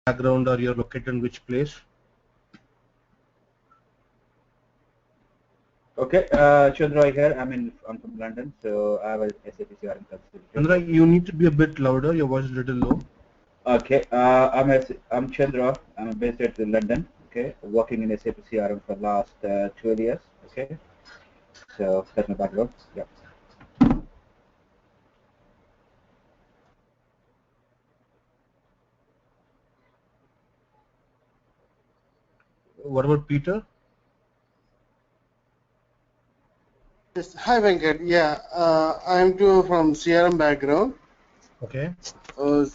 background or you're located in which place? Okay, Chandra here. I'm from London, so I was SAP CRM consultant. Chandra, you need to be a bit louder. Your voice is a little low. Okay, I'm Chandra. I'm based at London. Okay, working in SAP CRM for last 12 years. Okay, so that's my background. Yeah. What about Peter? Yes. Hi, Venkat. Yeah, I'm too from CRM background. Okay. Uh,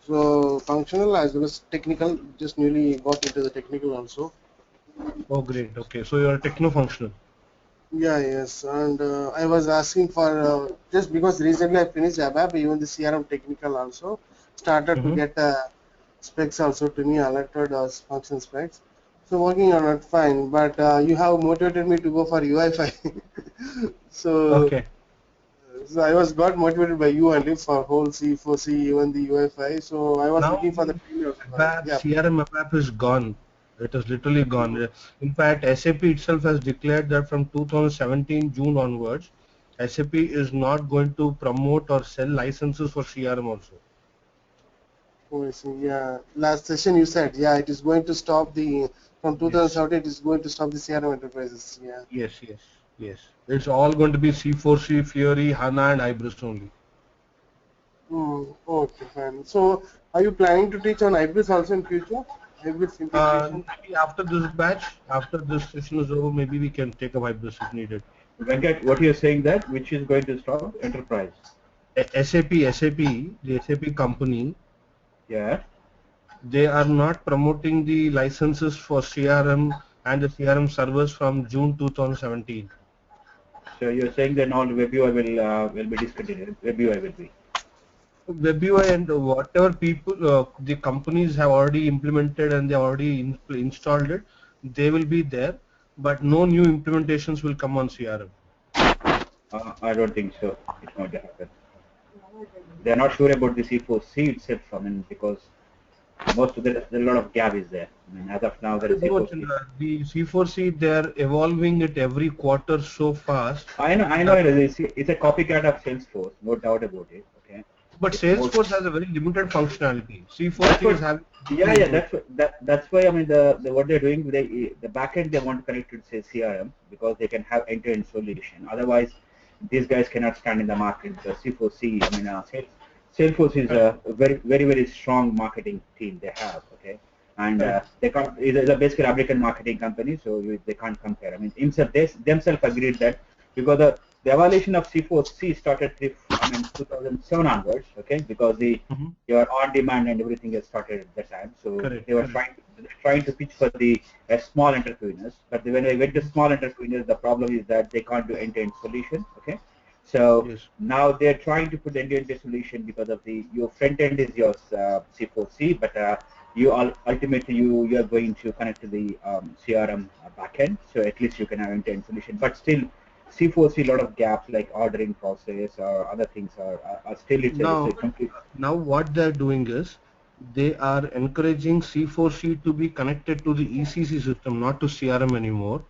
so functional as well as technical. Just newly got into the technical also. Oh, great. Okay, so you're a techno-functional. Yeah, yes. And I was asking for just because recently I finished ABAP, even the CRM technical also started to Mm-hmm. get specs also to me alerted as function specs. So working on it fine, but you have motivated me to go for UI5. so Okay. So I was got motivated by you only for whole C4C, even the UI5. So I was Now looking for the the premium. ABAP, Yeah. CRM ABAP is gone. It is literally Mm. gone. In fact, SAP itself has declared that from 2017 June onwards, SAP is not going to promote or sell licenses for CRM also. Oh, I see. Yeah. Last session you said, yeah, it is going to stop the from Yes. 2017. It is going to stop the CRM enterprises. Yeah. Yes, yes, yes. It's all going to be C4C, Fiori, HANA, and Hybris only. Okay, fine. So are you planning to teach on Ibris also in future? Ibris integration. Maybe after this batch, after this session is over, maybe we can take a Hybris if needed. Venkat, what you're saying that which is going to stop enterprise? SAP, the SAP company, Yeah. they are not promoting the licenses for CRM and the CRM servers from June 2017. So you're saying that all WebUI will be discontinued. WebUI will be. WebUI and whatever people, the companies have already implemented and they already installed it, they will be there, but no new implementations will come on CRM. I don't think so. It's going to happen. They're not sure about the C4C itself. Because most of there a lot of gap is there. As of now, there is No, C4C. Chandra, the C4C, they're evolving it every quarter so fast I know that, it's a copycat of Salesforce, no doubt about it. Okay, but it's more. Salesforce has a very limited functionality. That's C4C is what. having Yeah, multiple yeah. improvements. That's why the what they're doing. The backend they want to connect to say CRM because they can have end-to-end solution. Otherwise, these guys cannot stand in the market because C4C. Salesforce is a very strong marketing team they have. Okay, and Correct. they can't. It's a basically American marketing company, so they can't compare. They themselves agreed that because the evaluation of C4C started 2007 onwards. Okay, because the Mhm. your on demand and everything has started at that time. So Correct, they were correct. trying to pitch for the small entrepreneurs. But when I went to small entrepreneurs, the problem is that they can't do end-to-end solution. Okay, so Yes. now they're trying to put end-to-end solution because of the your front end is your C4C, but ultimately you are going to connect to the CRM backend. So at least you can have end-to-end solution. But still, C4C a lot of gaps like ordering process or other things are still it's a Now, complete. now what they're doing is they are encouraging C4C to be connected to the ECC system, not to CRM anymore.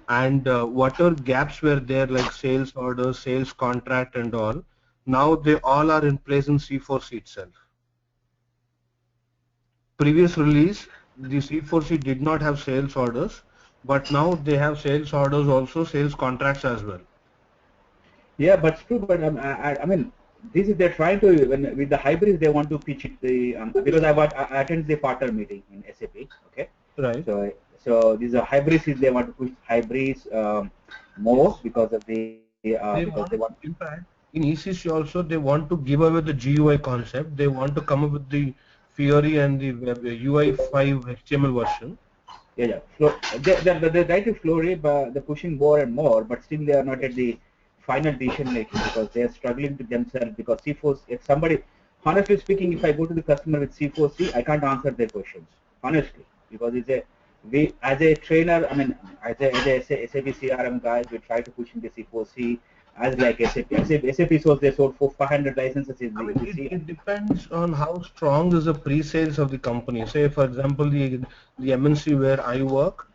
And whatever gaps were there, like sales order, sales contract, and all, now they all are in place in C4C itself. Previous release, the C4C did not have sales orders, but now they have sales orders also, sales contracts as well. Yeah, but it's true. But this is they're trying to with the hybrids they want to pitch it the because I attended the partner meeting in SAP. Okay, Right. so these are hybrids is they want to push hybrids more Yes. because of the because They they want. want, in fact, in ECC also, they want to give away the GUI concept. They want to come up with the Fiori and the UI5 HTML version. Yeah, yeah. They're trying to flow it, but they're pushing more and more, but still they are not at Yes. the final decision making because they are struggling to themselves because C4, if somebody, honestly speaking, if I go to the customer with C4C, I can't answer their questions, honestly, because as a trainer, as a SAP CRM guys, we try to push in the C4C, as like SAP. SAP sold, they sold for 500 licenses in I the, mean, it depends on how strong is the pre-sales of the company. Say, for example, the MNC where I work,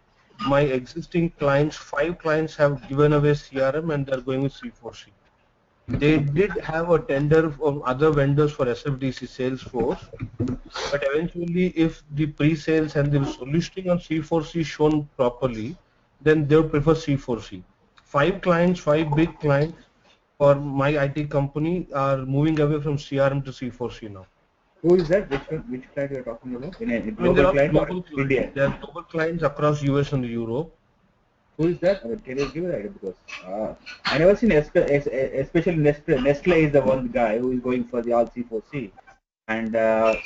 my existing clients, 5 clients have given away CRM and they're going with C4C. They did have a tender from other vendors for SFDC Salesforce, but eventually, if the pre-sales and the solutioning on C4C shown properly, then they would prefer C4C. 5 clients, 5 big clients for my IT company are moving away from CRM to C4C now. Who is that? Which client you're talking about? In a I mean, they're global all client or global clients. India? They're global clients across US and Europe. Who is that? I mean, can you give it idea? Because I never seen, especially Nestle is the one guy who is going for the all C4C, and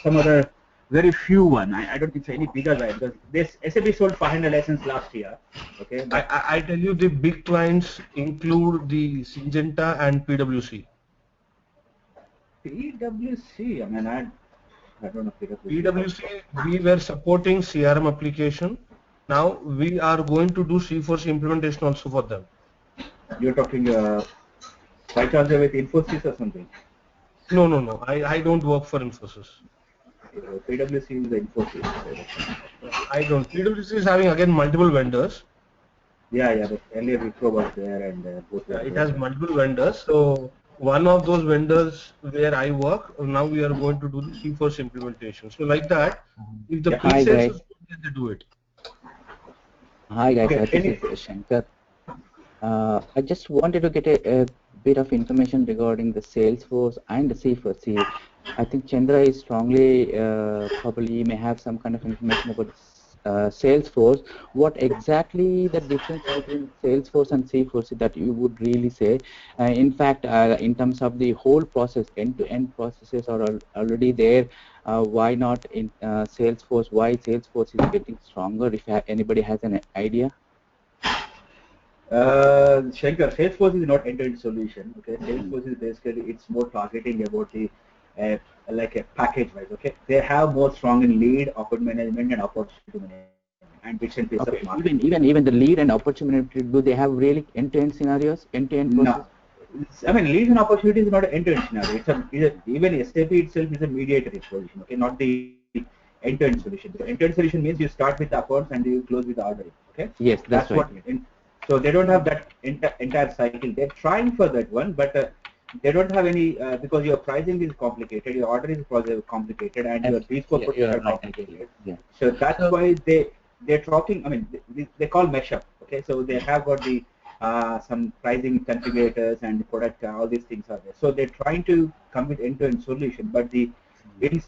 some other very few one. I don't think so any bigger guy, because this SAP sold 500 license last year. Okay, but I tell you, the big clients include the Syngenta and PwC. PwC. I mean, I don't know PwC. PwC, we were supporting CRM application. Now we are going to do C4C implementation also for them. You're talking by chance with Infosys or something? No, no, no. I don't work for Infosys. PwC is the Infosys. I don't. PwC is having again multiple vendors. Yeah, but earlier Wipro was there and both were It there. has multiple vendors. So one of those vendors where I work, now we are going to do the C4C implementation. So like that, if the Yeah. Hi pre-sales guys. is good, then they do it. Hi guys, Okay, this is Shankar. I just wanted to get a bit of information regarding the Salesforce and the C4C. I think Chandra is strongly, probably may have some kind of information about Salesforce. What exactly the difference between Salesforce and C4C that you would really say? In fact, in terms of the whole process, end-to-end processes are already there. Why not in Salesforce? Why Salesforce is getting stronger? If anybody has an idea. Shankar, Salesforce is not end-to-end solution. Okay, Salesforce is basically it's more targeting about the like a package wise. Okay, they have more strong in lead, account management, and opportunity management, and bits and pieces Okay. of marketing. Even the lead and opportunity, do they have really end-to-end scenarios, end-to-end process? No, I mean lead and opportunity is not an end-to-end scenario. Even SAP itself is a mediatory solution. Okay, not the end-to-end solution. The end-to-end solution means you start with the accounts and you close with the ordering. Okay, Yes, that's right. So they don't have that entire cycle. They're trying for that one, but they don't have any because your pricing is complicated, your order is complicated, and your bespoke products are complicated. Yeah. So that's why they're talking. I mean, they call mesh up. Okay, so they have got the some pricing configurators and product. All these things are there. So they're trying to come with end-to-end solution, but it's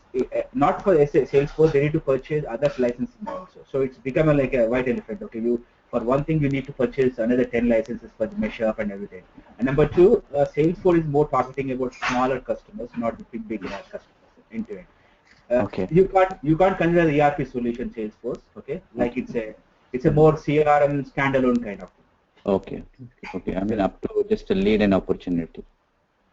not for Salesforce. They need to purchase other licensing also. So it's become like a white elephant. Okay, for one thing, you need to purchase another 10 licenses for the mesh up and everything. And number two, Salesforce is more targeting about smaller customers, not the big customers end to end. Okay. You can't consider the ERP solution Salesforce. Okay, like it's a more CRM standalone kind of thing. Okay. I mean up to just a lead and opportunity.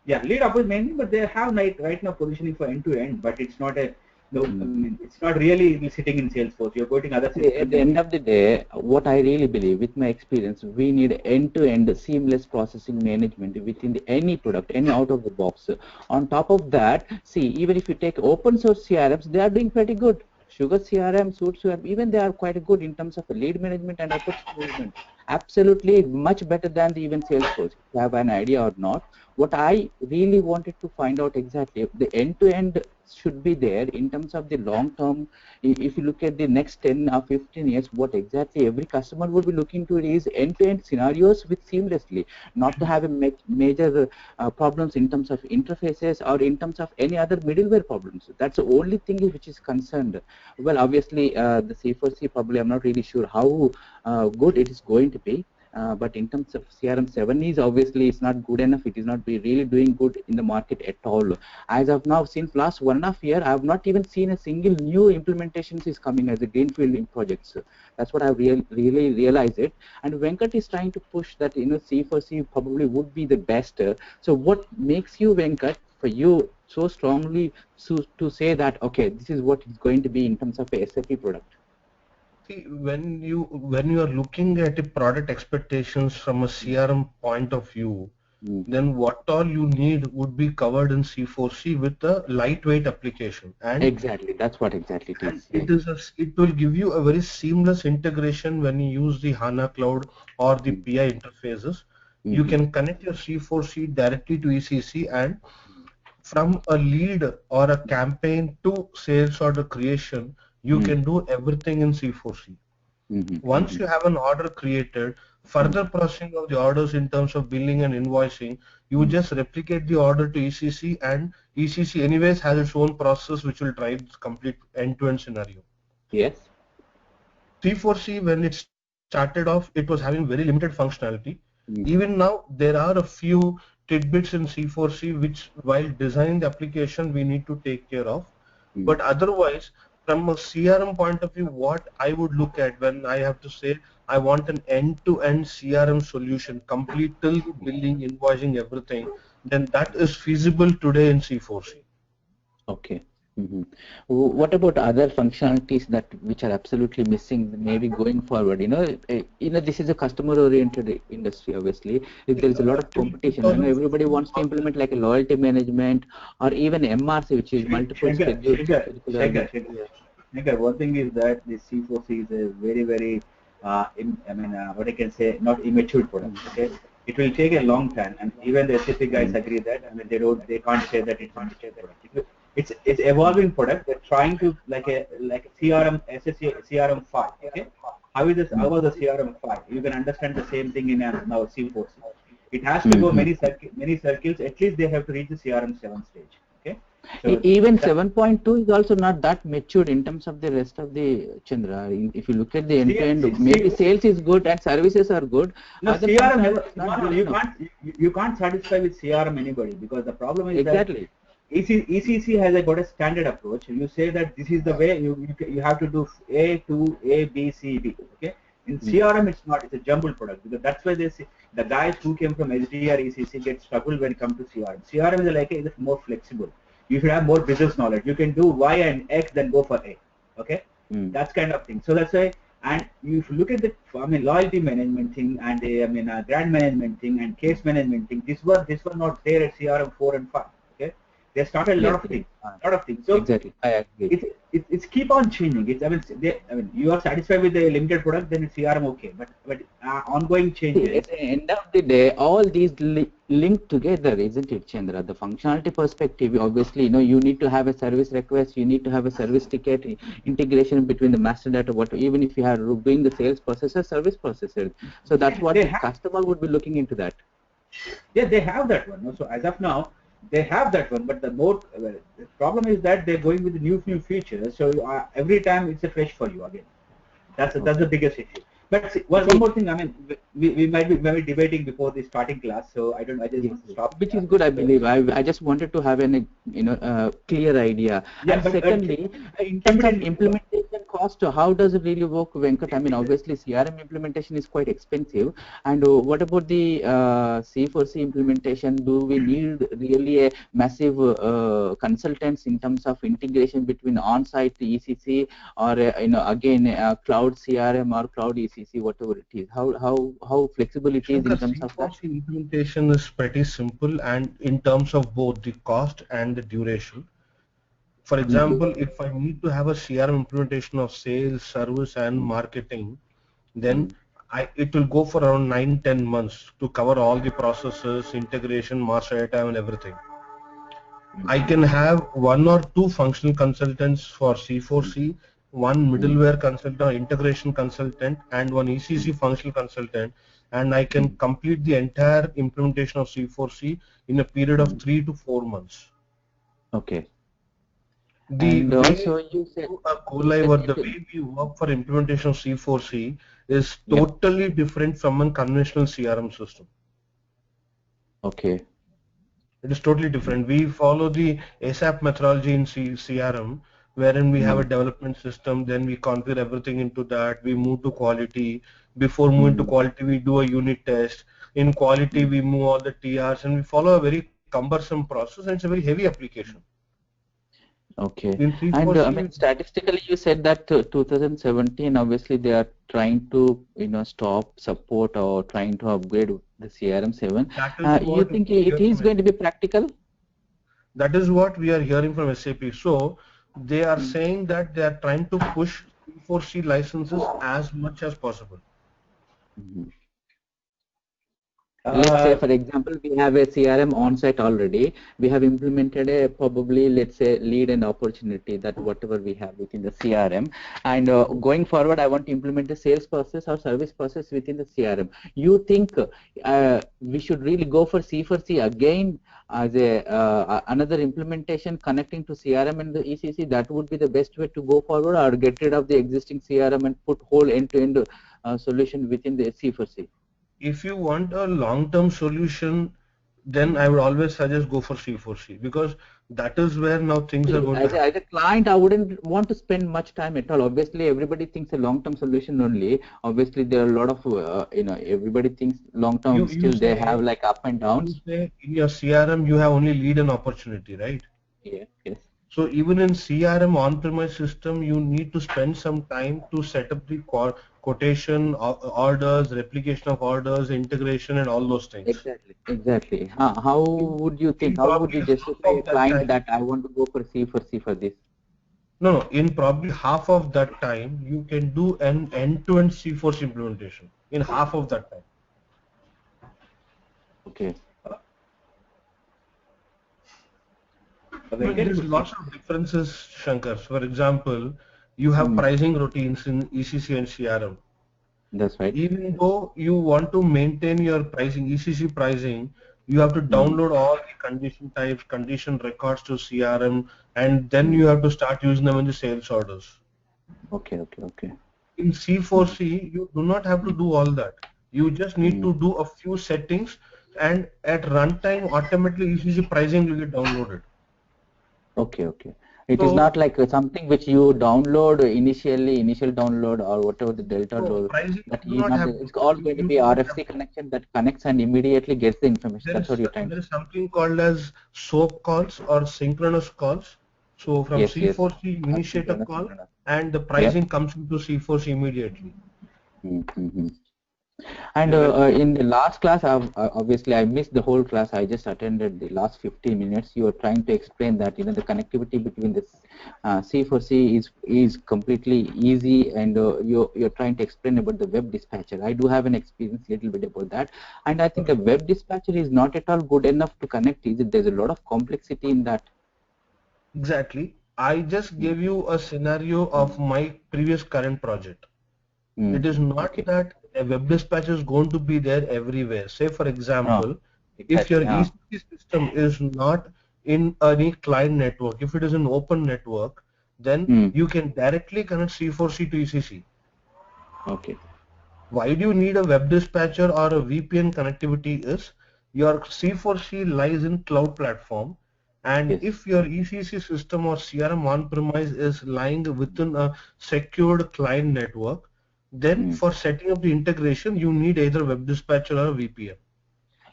Yeah, lead up is mainly, but they have right now positioning for end to end, but it's not a no. I mean, it's not really sitting in Salesforce. You're going other systems. At the end of the day, what I really believe, with my experience, we need end-to-end seamless processing management within any product, any out of the box. On top of that, see, even if you take open source CRMs, they are doing pretty good. Sugar CRM, Suite CRM, even they are quite good in terms of lead management and opportunity management. Absolutely much better than the even Salesforce. If you have an idea or not. What I really wanted to find out exactly, the end-to-end should be there in terms of the long term. If you look at the next 10 or 15 years, what exactly every customer would be looking to is end-to-end scenarios with seamlessly, not to have a major problems in terms of interfaces or in terms of any other middleware problems. That's the only thing which is concerned. Well, obviously, the C4C probably I'm not really sure how good it is going to be. But in terms of CRM 7 is obviously it's not good enough. It is not really doing good in the market at all. As of now, since last 1.5 years, I have not even seen a single new implementations is coming as a greenfield in projects. That's what I really realized it. And Venkat is trying to push that C4C probably would be the best. So what makes you, Venkat, for you so strongly to say that okay, this is what it's going to be in terms of a SAP product? See, when you are looking at the product expectations from a CRM point of view, then what all you need would be covered in C4C with a lightweight application. And Exactly, that's what exactly it and is. Yeah. it will give you a very seamless integration when you use the HANA Cloud or the PI interfaces. You can connect your C4C directly to ECC, and from a lead or a campaign to sales order creation, you can do everything in C4C. Once you have an order created, further processing of the orders in terms of billing and invoicing, you just replicate the order to ECC, and ECC anyways has its own process which will drive this complete end-to-end scenario. Yes. C4C, when it started off, it was having very limited functionality. Even now, there are a few tidbits in C4C which, while designing the application, we need to take care of. But otherwise, from a CRM point of view, what I would look at when I have to say I want an end-to-end CRM solution, complete till billing, invoicing, everything, then that is feasible today in C4C. Okay. What about other functionalities that which are absolutely missing, maybe going forward? This is a customer-oriented industry. Obviously, if there is a lot of competition, everybody wants to implement like a loyalty management or even MRC, which is multiple schedules. Shankar, one thing is that the C4C is a very, what I can say, not immature product. Okay, it will take a long time, and even the SAP guys agree that. They can't say that it's immature product. It's evolving product. They're trying to like a CRM, CRM 5. Okay, how was the CRM 5? You can understand the same thing in now C4C. It has to go many circles. At least they have to reach the CRM 7 stage. Okay. So even 7.2 is also not that matured in terms of the rest of the Chandra. If you look at the end-to-end, maybe sales is good and services are good. No, CRM you can't satisfy with CRM anybody, because the problem is that ECC has got a standard approach. You say that this is the way you have to do A to A, B, C, D. Okay. In CRM, it's not. It's a jumbled product, because that's why they say the guys who came from SD or ECC get struggled when it comes to CRM. CRM is more flexible. You should have more business knowledge. You can do Y and X, then go for A. Okay, that's kind of thing. So that's why. And if you look at the loyalty management thing and grant management thing and case management thing, this was not there at CRM 4 and 5. Okay, they started a lot of things. So exactly, I agree. It's keep on changing. You are satisfied with the limited product, then it's CRM okay. But ongoing changes. At the end of the day, all these link together, isn't it, Chandra? The functionality perspective, obviously, you need to have a service request, you need to have a service ticket, integration between the master data, even if you are doing the sales processor, service processor. So that's what the customer would be looking into that. Yeah, they have that one. So as of now, they have that one, but the problem is that they're going with the new features. So every time it's a fresh for you again. That's the biggest issue. But one more thing. We might be debating before the starting class. So I just want to stop. Which is good, I believe. I just wanted to have a clear idea. Yeah, and secondly, in terms of implementation cost, how does it really work, Venkat? Obviously CRM implementation is quite expensive. And what about the C4C implementation? Do we need really a massive consultants in terms of integration between on-site ECC or again cloud CRM or cloud ECC, whatever it is? How flexible it is in terms of that? Implementation is pretty simple, and in terms of both the cost and the duration. For example, if I need to have a CRM implementation of sales, service, and marketing, then it will go for around 9-10 months to cover all the processes, integration, master data, and everything. I can have 1 or 2 functional consultants for C4C, 1 middleware consultant or integration consultant, and 1 ECC functional consultant, and I can complete the entire implementation of C4C in a period of 3 to 4 months. Okay. The way the way we work for implementation of C4C is totally different from a conventional CRM system. Okay. It is totally different. We follow the ASAP methodology in CRM, wherein we have a development system, then we configure everything into that, we move to quality. Before moving to quality, we do a unit test. In quality, we move all the TRs, and we follow a very cumbersome process, and it's a very heavy application. Okay. In And I C4C, mean, statistically, you said that 2017, obviously, they are trying to, stop support or trying to upgrade the CRM7. that is You what we think it hear is from going to be SAP. practical? That is what we are hearing from SAP. So they are Mm. saying that they are trying to push C4C licenses as much as possible. Mhm. Let's say, for example, we have a CRM on-site already. We have implemented a probably, let's say, lead and opportunity, that whatever we have within the CRM. And going forward, I want to implement the sales process or service process within the CRM. You think we should really go for C4C again as another implementation connecting to CRM and the ECC? That would be the best way to go forward, or get rid of the existing CRM and put whole end-to-end solution within the C4C? If you want a long-term solution, then I would always suggest go for C4C, because that is where now things are going to happen. As a client, I wouldn't want to spend much time at all. Obviously, everybody thinks a long-term solution only. Obviously, there are a lot of, everybody thinks long-term. You Still, they have say like up and you downs. say in your CRM you have only lead and opportunity, right? Yes, yes. So even in CRM on-premise system, you need to spend some time to set up the quotation, orders, replication of orders, integration, and all those things. Exactly, exactly. How In, would you think? in How would probably you half justify a of that client time, that I want to go for this? no, in probably half of that time, you can do an end-to-end C4C implementation in half of that time. Okay. Venkat, There's lots of differences, Shankar. For example, you have Mm, pricing routines in ECC and CRM. that's right. Even though you want to maintain your pricing, ECC pricing, you have to Mm, download all the condition types, condition records to CRM, and then mm. you have to start using them in the sales orders. Okay, okay, okay. In Mm, C4C, you do not have to mm, do all that. You just need mm. to do a few settings, and at runtime, automatically ECC pricing will get downloaded. Okay, okay. It is So, not like something which you download initially, initial download or whatever the delta so load, pricing that you do you not not, have to it's do. all going to You be do not have RFC connection that connects and immediately gets the information. That's what you're trying to there is say. something called as SOAP calls or synchronous calls. So from Yes, yes. C4C, you initiate a Asynchronous, call synchronous. and the Yep. pricing comes into C4C immediately. Mm-hmm. And yeah, well, in the last class, obviously I missed the whole class. I just attended the last 15 minutes. You were trying to explain that the connectivity between the C4C is completely easy, and you're trying to explain about the web dispatcher. I do have an experience little bit about that, and I think a Okay, web dispatcher is not at all good enough to connect. There's a lot of complexity in that. exactly. I just Mm, gave you a scenario of my previous current project. It is not okay. that a web dispatcher is going to be there everywhere. Say, for No, example, if your exactly. ECC system is not in any client network, if it is an open network, then Mm, you can directly connect C4C to ECC. okay. Why do you need a web dispatcher or a VPN connectivity is your C4C lies in cloud platform, and Yes. if your ECC system or CRM on-premise is lying within a secured client network, then Mm. for setting up the integration you need either web dispatcher or a VPN.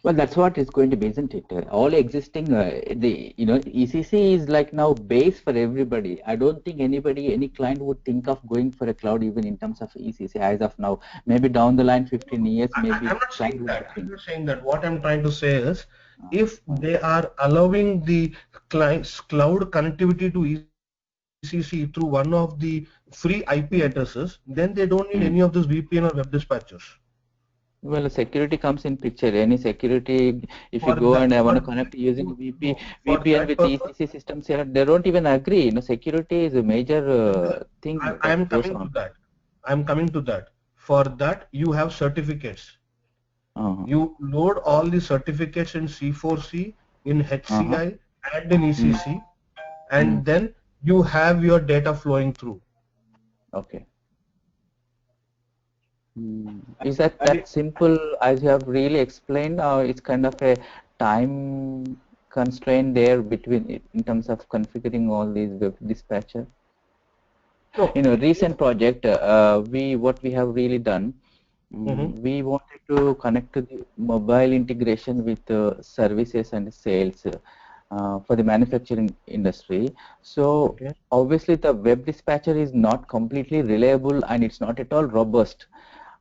Well, that's what it's going to be, isn't it? All existing, ECC is like now base for everybody. I don't think any client would think of going for a cloud even in terms of ECC as of now. Maybe down the line, 15 years, maybe I'm not client saying would that. I'm think. not saying that. What I'm trying to say is, Uh, if uh, they are allowing the client's cloud connectivity to ECC through one of the free IP mm, addresses, then they don't need mm. any of this VPN or web dispatchers. Well, security comes in picture. Any security, if you For go and that, I want for to connect using no, for VPN that with purpose, ECC systems, they don't even agree. Security is a major thing I that am goes coming to on. that. I am coming to that. For that, you have certificates. Uh-huh. You load all the certificates in C4C, in Uh-huh. HCI, and in Mm, ECC, mm. and then you have your data flowing through. Okay. Is that and it, that simple as you have really explained, or it's kind of a time constraint there between it in terms of configuring all these web dispatcher? No. Recent project, what we have really done, Mhm. we wanted to connect to the mobile integration with services and sales. for the manufacturing industry. So Okay. obviously the web dispatcher is not completely reliable and it's not at all robust.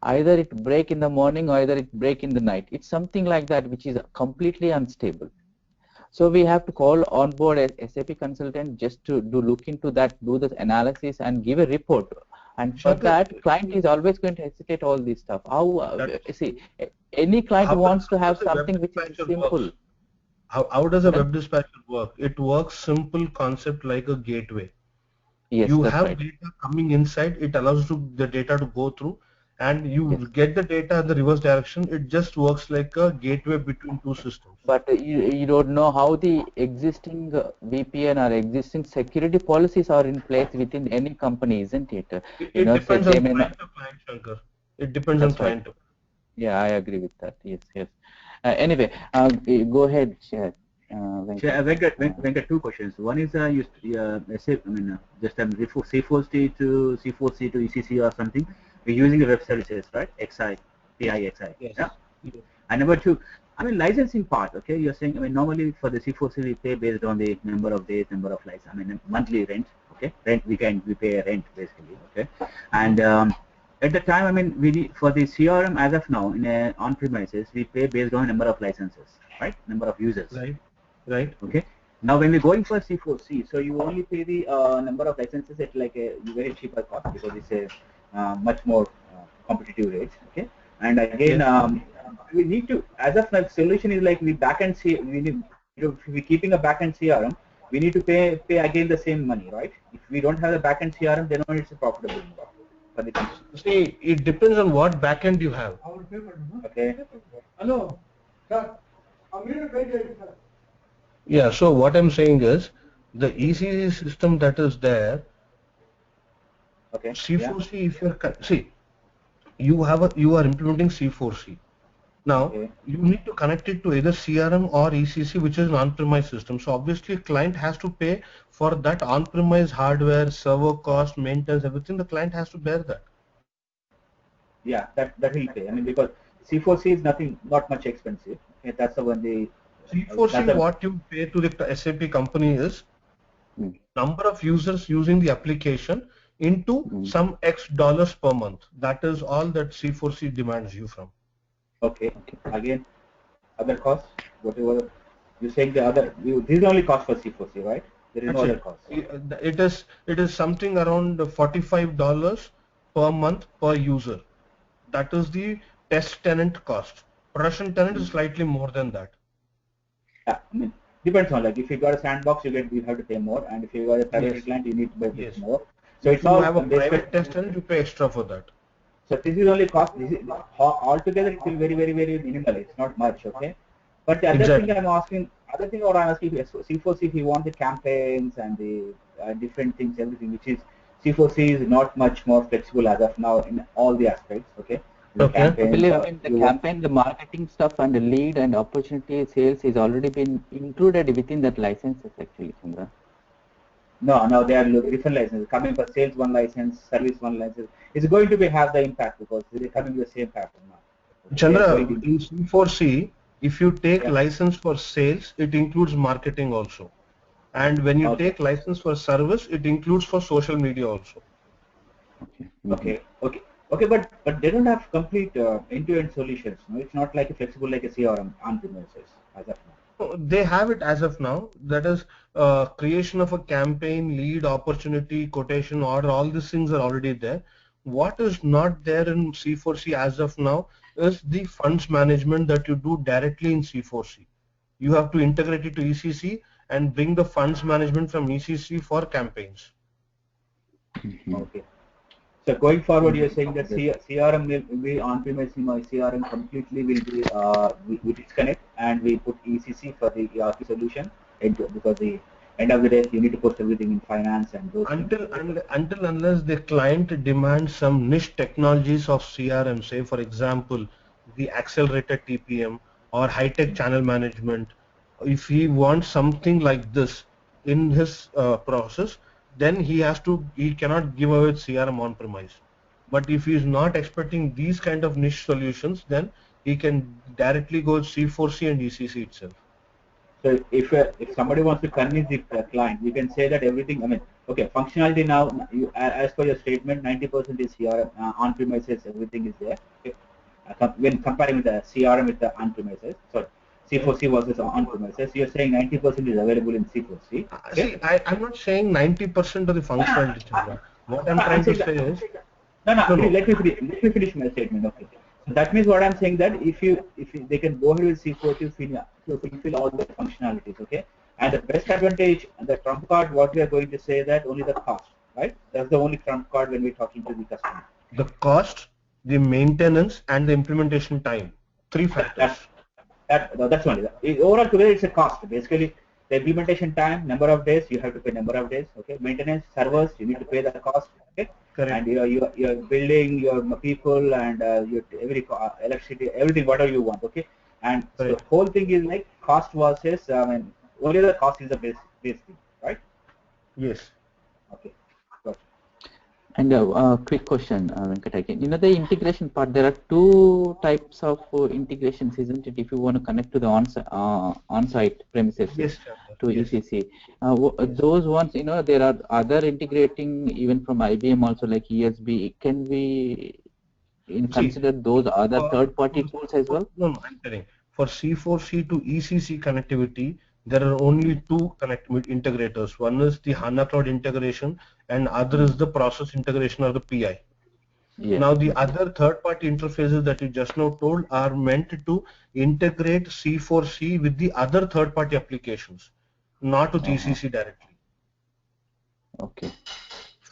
Either it break in the morning or either it break in the night. It's something like that which is completely unstable. So we have to call on board a SAP consultant just to look into that, do the analysis and give a report. And for Shankar, that, client is always going to hesitate all this stuff. How, that, see, any client wants to how have does a web something which is dispatcher simple. works? How does a Pardon? web dispatcher work? It works simple concept like a gateway. Yes, You that's have right. data coming inside, it allows the data to go through, and Yes. you get the data in the reverse direction. It just works like a gateway between two systems. But you don't know how the existing VPN or existing security policies are in place within any company, isn't it? You It know, say depends they on may not. client to client, Shankar. It depends on That's right. client to. Yeah, I agree with that. Yes, yes. Anyway, go ahead, Venkat. Venkat, two questions. One is say, I mean, just C4C to C4C to ECC or something. We're using the web services, right? XI, PIXI. Yes. Yeah. Yes. And number two, I mean, licensing part. Okay, you're saying. I mean, normally for the C4C we pay based on the number of days, number of license. I mean, monthly rent. Okay, rent we pay a rent basically. Okay, and at the time, I mean, we need, for the CRM as of now in on-premises, we pay based on number of licenses, right? Number of users. Right. Right. Okay. Now, when we're going for C4C, so you only pay the number of licenses at like a very cheaper cost because it's a much more competitive rate. Okay. And again, Yes. we need to, as of now, solution is like we backend we need, if we're keeping a backend CRM, we need to pay again the same money, right? If we don't have the backend CRM, then only it's profitable for the company. See, it depends on what backend you have. Okay. Hello, sir. I'm here to wait, sir. Yeah. So what I'm saying is, the ECC system that is there, Okay. Yeah. C4C. If you're see, you are implementing C4C. Now, Okay. you need to connect it to either CRM or ECC, which is an on-premise system. So obviously, client has to pay for that on-premise hardware, server cost, maintenance, everything. The client has to bear that. Yeah, that will pay. I mean, because C4C is not much expensive. Okay, that's the one the C4C, that's a what you pay to the SAP company is Mm. number of users using the application into Mm. some X dollars per month. That is all that C4C demands you from. okay. Again, other costs, whatever you saying the other. This is only cost for C4C, right? There is no That's other it. cost. It is something around $45 per month per user. That is the test tenant cost. Production tenant is slightly more than that. Yeah, I mean, depends on like if you got a sandbox, you have to pay more, and if you got a private Yes. client, you need to pay a bit Yes. more. So If it's you all have a basically. private test tenant, you pay extra for that. So this is only cost. This is altogether it will very minimal. It's not much, okay. But the other thing Exactly. I'm asking, what I'm asking is C4C if you want the campaigns and the different things, everything, which is C4C is not much more flexible as of now in all the aspects, okay. The Okay. campaigns, Believe me, the campaign, the marketing stuff and the lead and opportunity sales is already been included within that licenses actually, Chandra. No, they are different licenses. Coming for sales one license, service one license. It's going to be have the impact because they're coming with the same pattern now. Okay, they are Chandra, going in C4C, if you take yeah. license for sales, it includes marketing also. And when you Okay. take license for service, it includes for social media also. Okay. Okay, but they don't have complete end-to-end solutions. No? It's not like a flexible like a CRM on-premises as of now. So they have it as of now. That is creation of a campaign, lead, opportunity, quotation order, all these things are already there. What is not there in C4C as of now is the funds management that you do directly in C4C. You have to integrate it to ECC and bring the funds management from ECC for campaigns. Okay. So going forward, you're saying that CRM will be on-premise. My CRM completely will be we disconnect and we put ECC for the ERP solution because the end of the day you need to put everything in finance and those things. Until unless the client demands some niche technologies of CRM, say for example the accelerated TPM or high-tech channel management, if he wants something like this in his process, then he cannot give away CRM on premise. But if he is not expecting these kind of niche solutions, then he can directly go C4C and ECC itself. So if somebody wants to convince the client, you can say that everything. I mean, okay, functionality now. As per your statement, 90% is here on-premises. Everything is there. Okay. When comparing with the CRM with the on-premises, sorry, C4C versus on-premises, you're saying 90% is available in C4C. Okay? See, I'm not saying 90% of the functionality, Chandra. What I'm No, I'm trying to saying that. say is, No, no. no, no. Let me finish my statement. Okay. So that means what I'm saying that if they can go ahead with C4 to fulfill all the functionalities. Okay. And the best advantage, the trump card, what we are going to say that only the cost, right? That's the only trump card when we're talking to the customer. The cost, the maintenance, and the implementation time. Three factors. That's only that. Overall together it's a cost. Basically, the implementation time, number of days, you have to pay number of days. Okay. Maintenance, servers, you need to pay the cost. Okay. Correct. And you're building your people and your electricity, everything, whatever you want. Okay. And so the whole thing is like cost versus, I mean, only the cost is the base thing, right? Yes. Okay. Got it. And a quick question, Venkat, again. You know, the integration part, there are two types of integrations, isn't it? If you want to connect to the on-site premises Yes, to yes. ECC. Those ones, you know, there are other integrating even from IBM also like ESB. Can we consider those other third-party tools as well? No, I'm telling. For C4C to ECC connectivity, there are only two integrators. One is the HANA Cloud integration and other is the process integration or the PI. Yeah. Now the other third-party interfaces that you just now told are meant to integrate C4C with the other third-party applications, not with ECC directly. Okay.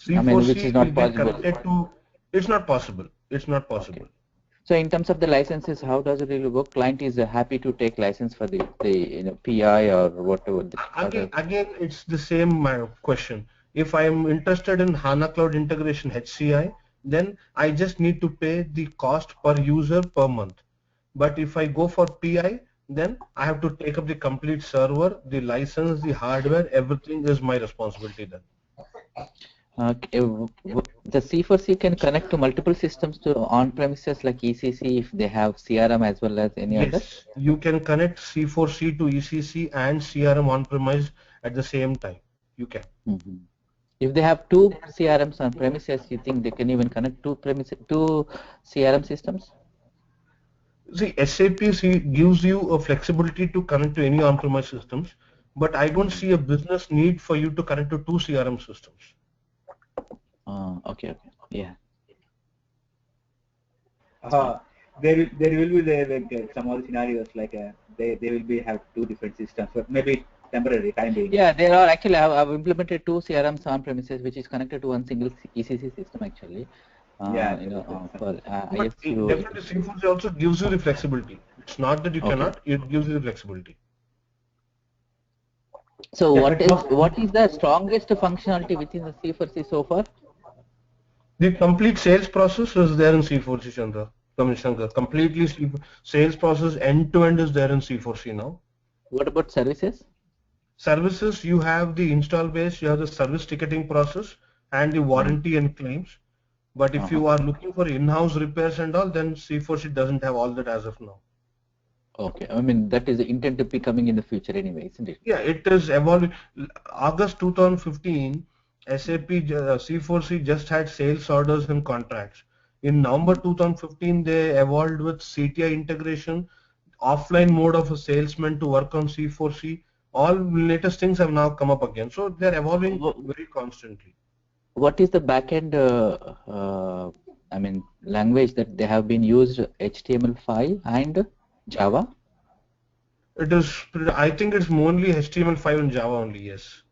C4C I mean, which is not will get possible. connected to. It's not possible. It's not possible. Okay. So in terms of the licenses, how does it really work? Client is happy to take license for the PI or whatever. Again, it's the same question. If I am interested in HANA Cloud Integration HCI, then I just need to pay the cost per user per month. But if I go for PI, then I have to take up the complete server, the license, the hardware, everything is my responsibility then. The C4C can connect to multiple systems to on-premises like ECC if they have CRM as well as any other? Yes, you can connect C4C to ECC and CRM on-premise at the same time. You can. Mm-hmm. If they have two CRMs on premises, you think they can even connect two CRM systems? See, SAP gives you a flexibility to connect to any on-premise systems, but I don't see a business need for you to connect to two CRM systems. Okay, yeah. There will be like some other scenarios like they will have two different systems, but maybe temporary time being. Yeah, there are actually I've implemented two CRMs on premises which is connected to one single ECC system actually. Yeah, you know, for but ISU. definitely C4C also gives you the flexibility. It's not that you cannot; it gives you the flexibility. So what is the strongest functionality within the C4C so far? The complete sales process is there in C4C, Chandra. Completely sales process end to end is there in C4C now. What about services? Services, you have the install base, you have the service ticketing process and the warranty and claims. But if you are looking for in-house repairs and all, then C4C doesn't have all that as of now. Okay, I mean that is intended to be coming in the future anyway, isn't it? Yeah, it is evolving. August 2015, SAP C4C just had sales orders and contracts. In November 2015, they evolved with CTI integration, offline mode of a salesman to work on C4C. All latest things have now come up again. So they're evolving very constantly. What is the backend, I mean, language that they have been used? HTML5 and Java? It is, I think it's mainly HTML5 and Java only, yes.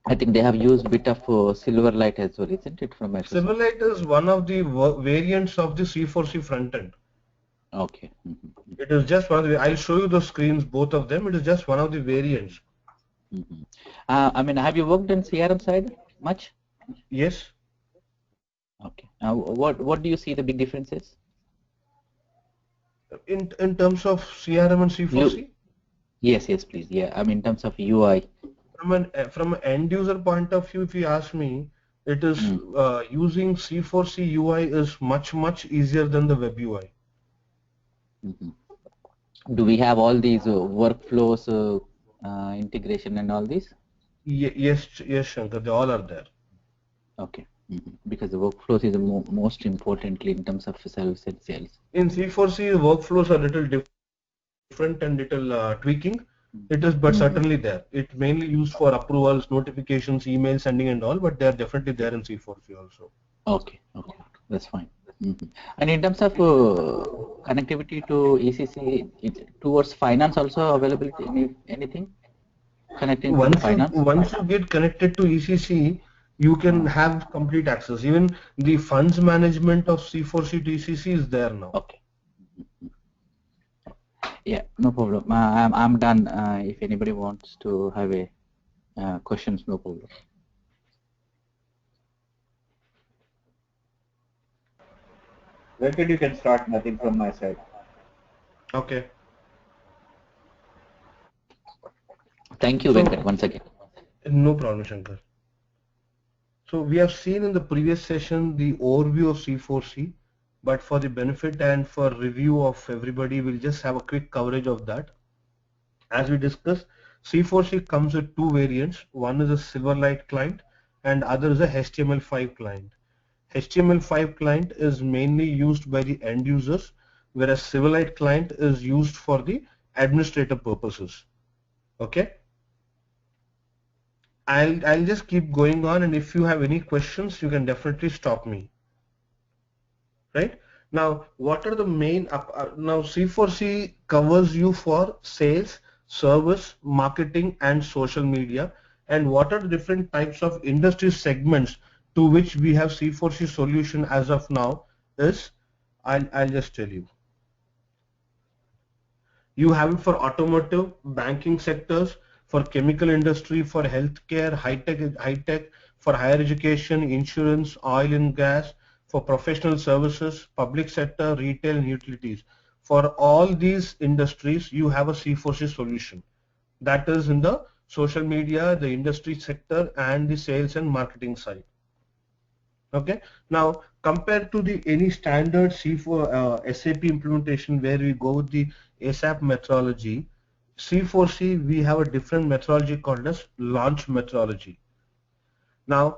I think they have used a bit of Silverlight as well, isn't it, from Microsoft? Silverlight is one of the variants of the C4C frontend. Okay. It is just one of the, I'll show you the screens, both of them. It is just one of the variants. I mean, have you worked on CRM side much? Yes. Okay. What do you see the big differences? In terms of CRM and C4C? Yes, please. Yeah, I mean in terms of UI. From an end user point of view, if you ask me, it is using C4C UI is much easier than the web UI. Do we have all these workflows integration and all these? Yes, yes, Shankar, they all are there. Okay. Because the workflows is the most importantly in terms of service and sales. In C4C, workflows are little different and little tweaking. It is, but certainly there. It's mainly used for approvals, notifications, email sending and all, but they are definitely there in C4C also. Okay, okay, that's fine. And in terms of connectivity to ECC, towards finance also availability, anything connecting to the finance? Once you get connected to ECC, you can have complete access. Even the funds management of C4C to ECC is there now. Okay. Yeah, no problem. I'm done. If anybody wants to have a questions, no problem. Venkat, you can start. Nothing from my side. Okay. Thank you, Venkat, once again. No problem, Shankar. So we have seen in the previous session the overview of C4C, but for the benefit and for review of everybody, we'll just have a quick coverage of that. As we discussed, C4C comes with two variants. One is a Silverlight client and other is a HTML5 client. HTML5 client is mainly used by the end users, whereas Silverlight client is used for the administrative purposes. Okay. I'll just keep going on, and if you have any questions, you can definitely stop me. Right? Now, what are the main, now C4C covers you for sales, service, marketing, and social media. And what are the different types of industry segments to which we have C4C solution as of now is, I'll just tell you. You have it for automotive, banking sectors, for chemical industry, for healthcare, high-tech, for higher education, insurance, oil and gas, for professional services, public sector, retail and utilities. For all these industries, you have a C4C solution. That is in the social media, the industry sector, and the sales and marketing side. Okay. Now, compared to the any standard C4 SAP implementation where we go with the ASAP methodology, C4C we have a different methodology called as launch methodology. Now,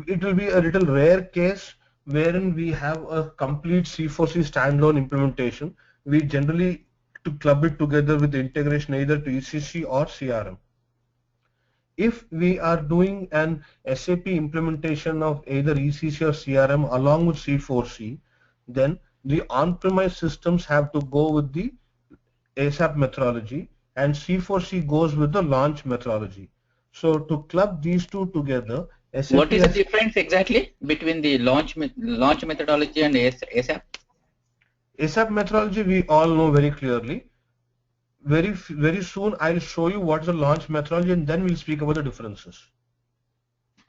it will be a little rare case wherein we have a complete C4C standalone implementation. We generally to club it together with the integration either to ECC or CRM. If we are doing an SAP implementation of either ECC or CRM along with C4C, then the on-premise systems have to go with the ASAP methodology and C4C goes with the launch methodology. So to club these two together, SAP what is the difference exactly between the launch methodology and ASAP? ASAP methodology we all know very clearly. Very soon I'll show you what's the launch methodology and then we'll speak about the differences.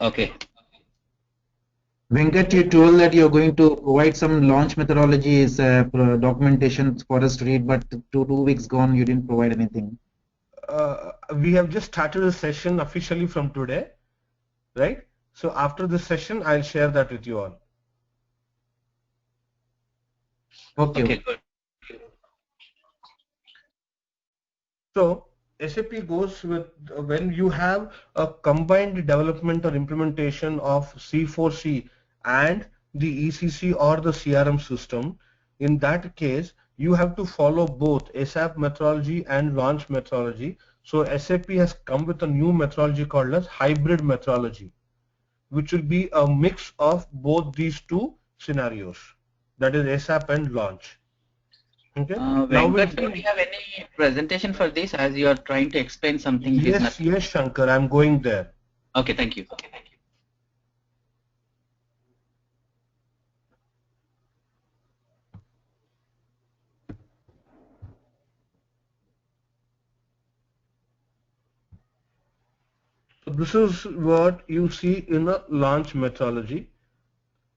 Okay. Venkat, you told that you're going to provide some launch methodologies, documentation for us to read, but 2 weeks gone, you didn't provide anything. We have just started a session officially from today, right? So after this session, I'll share that with you all. Okay, good. So SAP goes with when you have a combined development or implementation of C4C and the ECC or the CRM system. In that case, you have to follow both ASAP methodology and launch methodology. So SAP has come with a new methodology called as hybrid methodology, which will be a mix of both these two scenarios, that is ASAP and launch. Okay. Venkat, do we have any presentation for this as you are trying to explain something? Yes, yes, Shankar, I'm going there. Okay, thank you. Okay, thank you. So this is what you see in a launch methodology.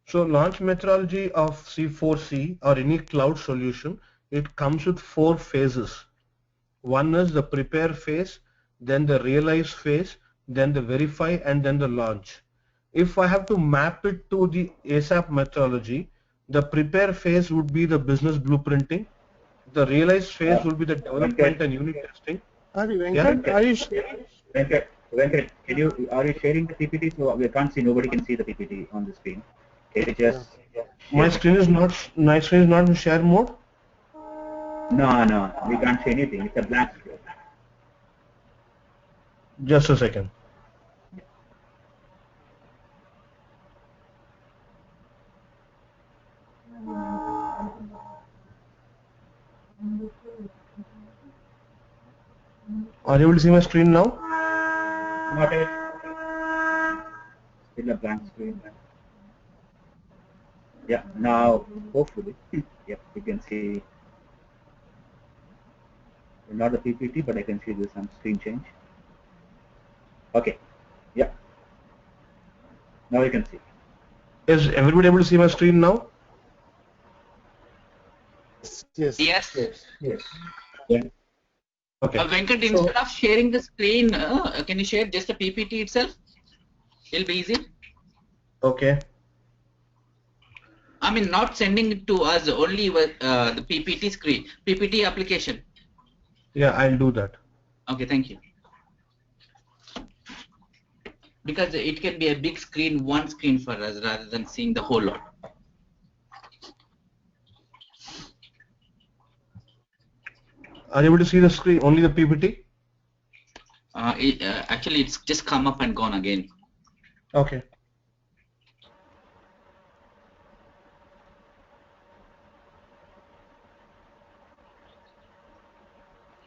So launch methodology of C4C or any cloud solution, it comes with 4 phases. One is the prepare phase, then the realize phase, then the verify, and then the launch. If I have to map it to the ASAP methodology, the prepare phase would be the business blueprinting, the realized phase will be the development Venkat. and unit testing. Sorry, Yeah. Venkat, are you Venkat, are you sharing the PPT? So we can't see. Nobody can see the PPT on the screen. Can you just? My screen is not in share mode. No, we can't see anything. It's a blank screen. Just a second. Are you able to see my screen now? Not it. Still a blank screen. Yeah, now hopefully, yep, you can see not the PPT, but I can see there's some screen change. Okay, yeah, now you can see. Is everybody able to see my screen now? Yes. Yes. Yeah. Okay. Venkat, instead of sharing the screen, can you share just the PPT itself? It'll be easy. Okay. I mean, not sending it to us, only with the PPT screen, PPT application. Yeah, I'll do that. Okay, thank you. Because it can be a big screen, one screen for us, rather than seeing the whole lot. Are you able to see the screen? Only the PPT? Actually, it's just come up and gone again. Okay.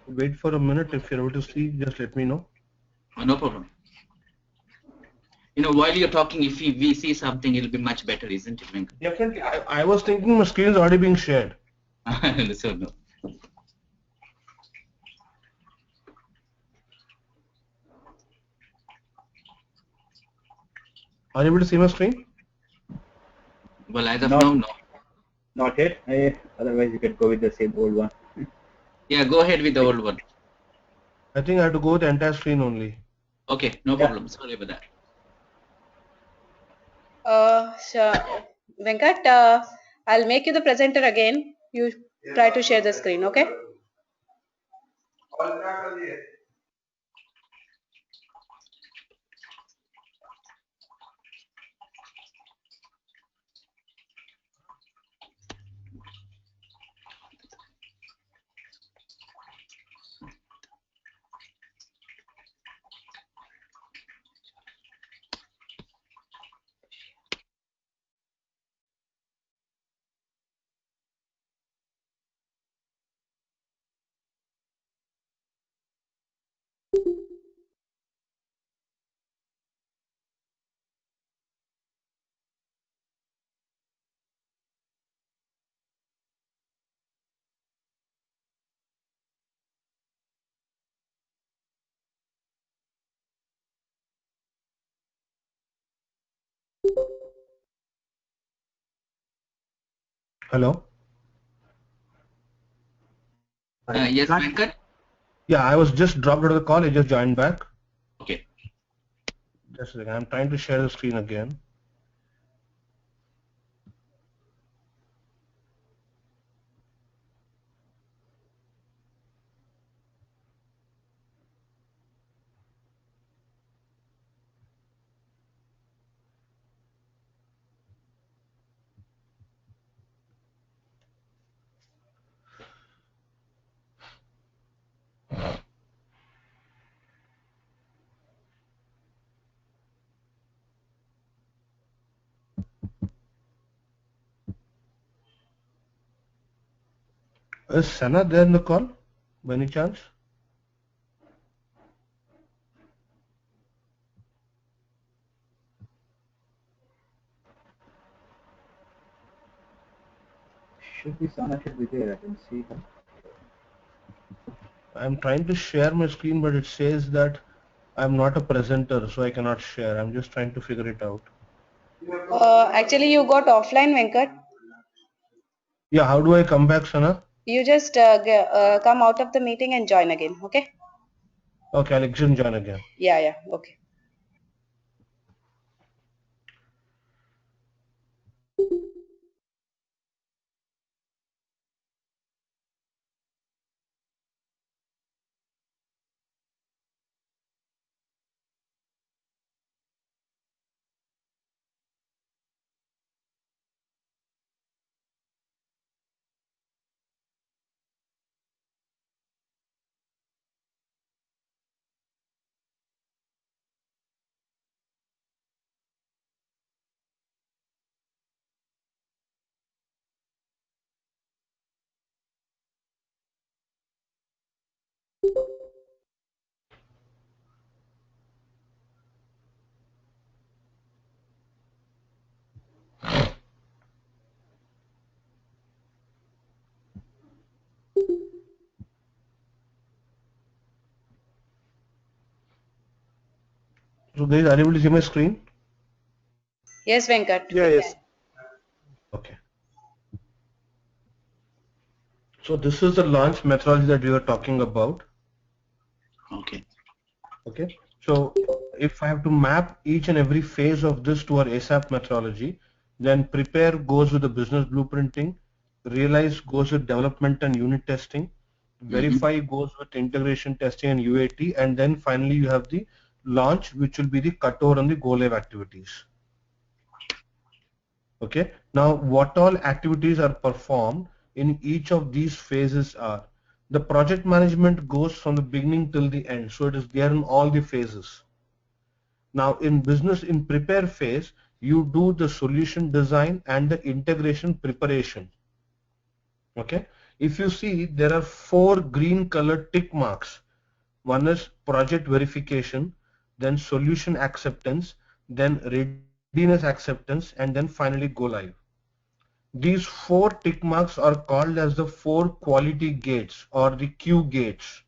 Wait for a minute. If you're able to see, just let me know. No problem. You know, while you're talking, if we see something, it'll be much better, isn't it, Venkat? Definitely. I was thinking my screen is already being shared. So no. Are you able to see my screen? Well, as of now, no. Not yet. Otherwise, you can go with the same old one. Yeah, go ahead with the old one. I think I have to go with the entire screen only. Okay, no problem. Sorry about that. So, Venkat, I'll make you the presenter again. You try to share the screen, okay? Hello? Yes, Venkat? Yeah, I was just dropped out of the call. I just joined back. Okay. Just a second. I'm trying to share the screen again. Is Sana there in the call by any chance? Should be Sana should be there. I can see her. I'm trying to share my screen, but it says that I'm not a presenter, so I cannot share. I'm just trying to figure it out. Actually, you got offline, Venkat. Yeah, how do I come back, Sana? You just come out of the meeting and join again, okay? Okay, I'll exit and join again. Yeah, okay. So guys, are you able to see my screen? Yes, Venkat. Yeah, yes. Okay. So this is the launch methodology that we were talking about. Okay. Okay. So if I have to map each and every phase of this to our ASAP methodology, then prepare goes with the business blueprinting, realize goes with development and unit testing, verify goes with integration testing and UAT, and then finally you have the launch, which will be the cutover and the go live activities. Okay. Now what all activities are performed in each of these phases are: the project management goes from the beginning till the end, so it is there in all the phases. Now in business, in prepare phase, you do the solution design and the integration preparation. Okay. If you see, there are 4 green colored tick marks. One is project verification, then solution acceptance, then readiness acceptance, and then finally go live. These 4 tick marks are called as the 4 quality gates or the Q gates.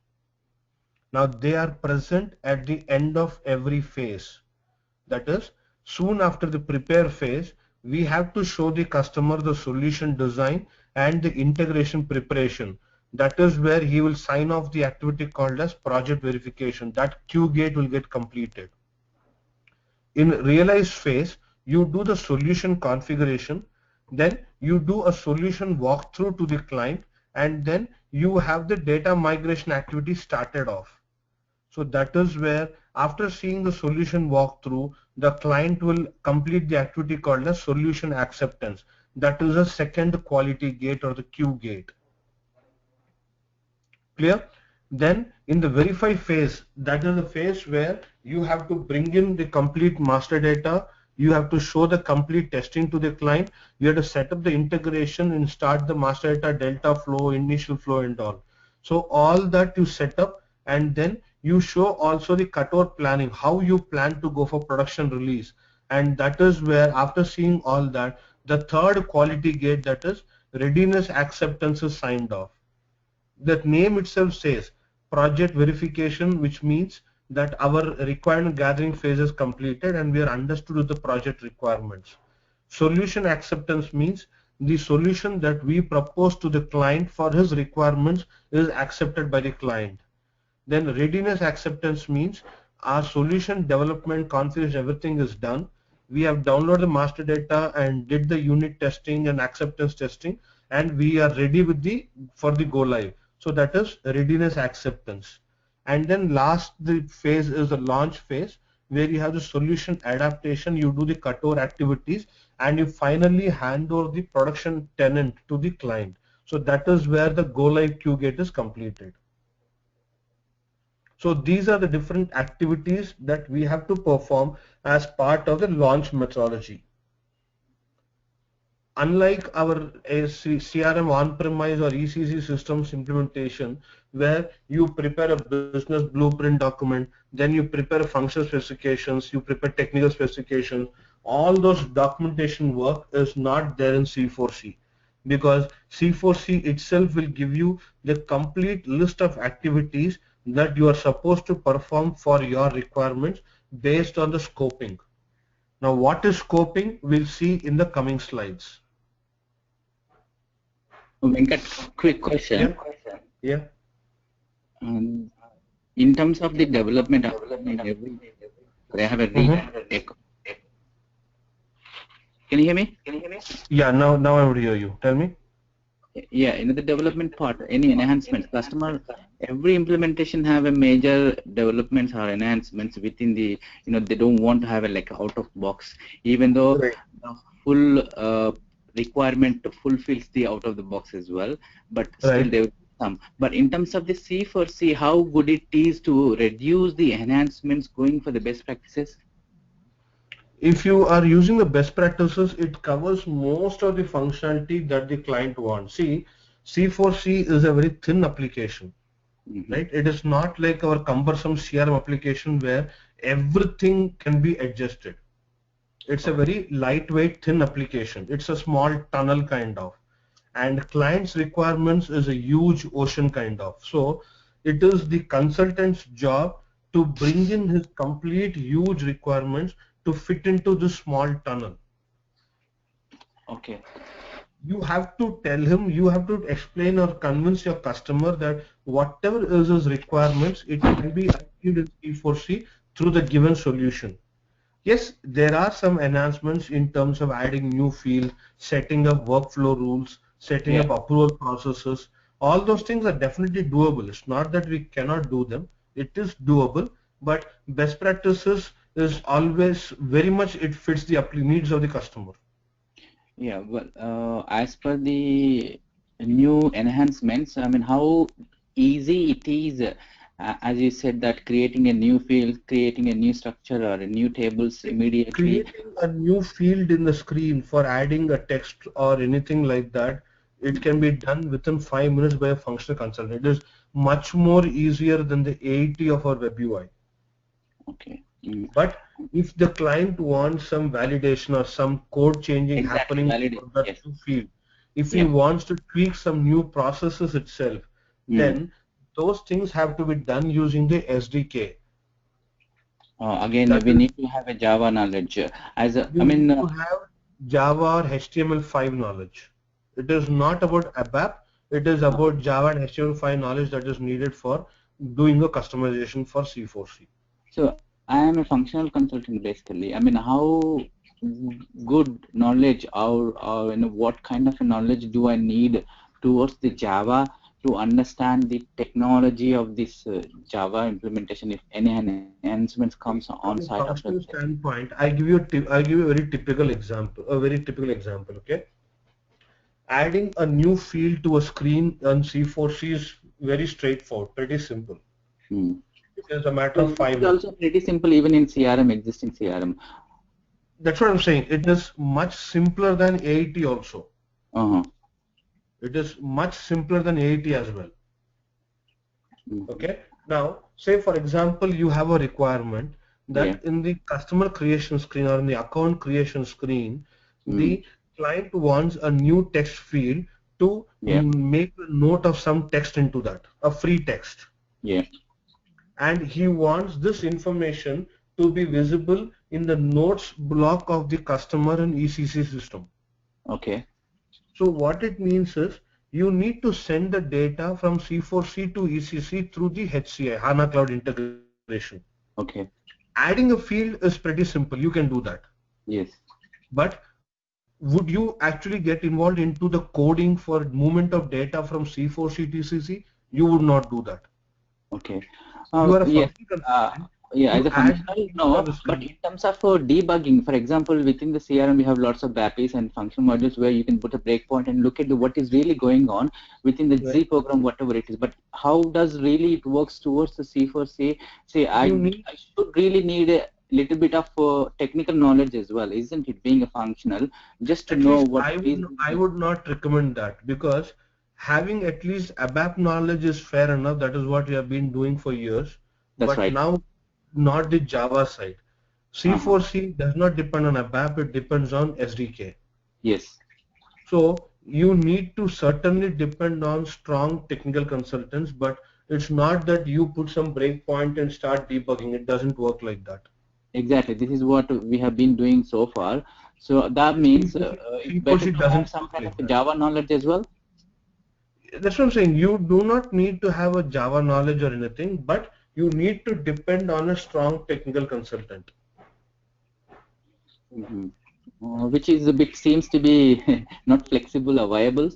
Now they are present at the end of every phase. That is, soon after the prepare phase, we have to show the customer the solution design and the integration preparation. That is where he will sign off the activity called as project verification. That Q gate will get completed. In realize phase, you do the solution configuration, then you do a solution walkthrough to the client, and then you have the data migration activity started off. So that is where, after seeing the solution walkthrough, the client will complete the activity called as solution acceptance. That is a second quality gate or the Q gate. Clear? Then in the verify phase, that is the phase where you have to bring in the complete master data, you have to show the complete testing to the client, you have to set up the integration and start the master data delta flow, initial flow and all. So all that you set up, and then you show also the cutover planning, how you plan to go for production release. And that is where, after seeing all that, the third quality gate, that is readiness acceptance, is signed off. That name itself says project verification, which means that our requirement gathering phase is completed and we are understood with the project requirements. Solution acceptance means the solution that we propose to the client for his requirements is accepted by the client. Then readiness acceptance means our solution development, configuration, everything is done. We have downloaded the master data and did the unit testing and acceptance testing, and we are ready with for the go live. So that is readiness acceptance. And then last the phase is the launch phase, where you have the solution adaptation, you do the cutover activities, and you finally hand over the production tenant to the client. So that is where the go live Q gate is completed. So these are the different activities that we have to perform as part of the launch methodology. Unlike our CRM on-premise or ECC systems implementation, where you prepare a business blueprint document, then you prepare functional specifications, you prepare technical specifications, all those documentation work is not there in C4C, because C4C itself will give you the complete list of activities that you are supposed to perform for your requirements based on the scoping. Now what is scoping, we'll see in the coming slides. Venkat, quick question. Yeah. In terms of the development, they have a echo. Can you hear me? Yeah, now I would hear you. Tell me. Yeah, in the development part, any enhancements, every implementation have a major developments or enhancements within the, they don't want to have a like out of box, even though the full requirement fulfills the out of the box as well, but still there will be some. But in terms of the C4C, how good it is to reduce the enhancements going for the best practices? If you are using the best practices, it covers most of the functionality that the client wants. See, C4C is a very thin application, right? It is not like our cumbersome CRM application where everything can be adjusted. It's a very lightweight, thin application. It's a small tunnel kind of, and client's requirements is a huge ocean kind of. So it is the consultant's job to bring in his complete huge requirements to fit into this small tunnel. Okay. You have to tell him, you have to explain or convince your customer that whatever is his requirements, it can be achieved in C4C through the given solution. Yes, there are some enhancements in terms of adding new field, setting up workflow rules, setting up approval processes. All those things are definitely doable. It's not that we cannot do them. It is doable, but best practices is always very much it fits the needs of the customer. Yeah, well, as per the new enhancements, I mean, how easy it is, as you said, that creating a new field, creating a new structure or a new tables immediately. Creating a new field in the screen for adding a text or anything like that, it can be done within 5 minutes by a functional consultant. It is much more easier than the AET of our web UI. Okay. But if the client wants some validation or some code changing happening for that new field, if he wants to tweak some new processes itself, then those things have to be done using the SDK. Again, we need to have a Java knowledge. As a, I mean, need to have Java or HTML5 knowledge. It is not about ABAP. It is about Java and HTML5 knowledge that is needed for doing a customization for C4C. So I am a functional consultant basically. I mean, how good knowledge or you know, what kind of a knowledge do I need towards the Java to understand the technology of this Java implementation? If any enhancements comes on site From a functional standpoint, I give you a very typical example. Okay, adding a new field to a screen on C4C is very straightforward, pretty simple. It is a matter of 5 minutes. It's also pretty simple even in CRM, existing CRM. That's what I'm saying. It is much simpler than AET also. It is much simpler than AET as well. Okay. Now, say for example, you have a requirement that in the customer creation screen or in the account creation screen, the client wants a new text field to make a note of some text into that, a free text. And he wants this information to be visible in the notes block of the customer and ECC system. Okay. So what it means is you need to send the data from C4C to ECC through the HCI, HANA Cloud Integration. Okay. Adding a field is pretty simple. You can do that. Yes. But would you actually get involved into the coding for movement of data from C4C to ECC? You would not do that. Okay. You are a as a functional, no, but in terms of debugging, for example, within the CRM, we have lots of BAPIs and functional modules where you can put a breakpoint and look at what is really going on within the Z program, whatever it is. But how does really it works towards the C4C? Say, I should really need a little bit of technical knowledge as well, isn't it? Being a functional, just to know what I would not recommend that, because having at least ABAP knowledge is fair enough. That is what we have been doing for years. That's but now, not the Java side. C4C does not depend on ABAP, it depends on SDK. Yes. So you need to certainly depend on strong technical consultants, but it's not that you put some breakpoint and start debugging. It doesn't work like that. Exactly. This is what we have been doing so far. So that means it's better to have some kind of Java knowledge as well. That's what I'm saying. You do not need to have a Java knowledge or anything, but you need to depend on a strong technical consultant. Which is a bit seems to be not flexible or viable.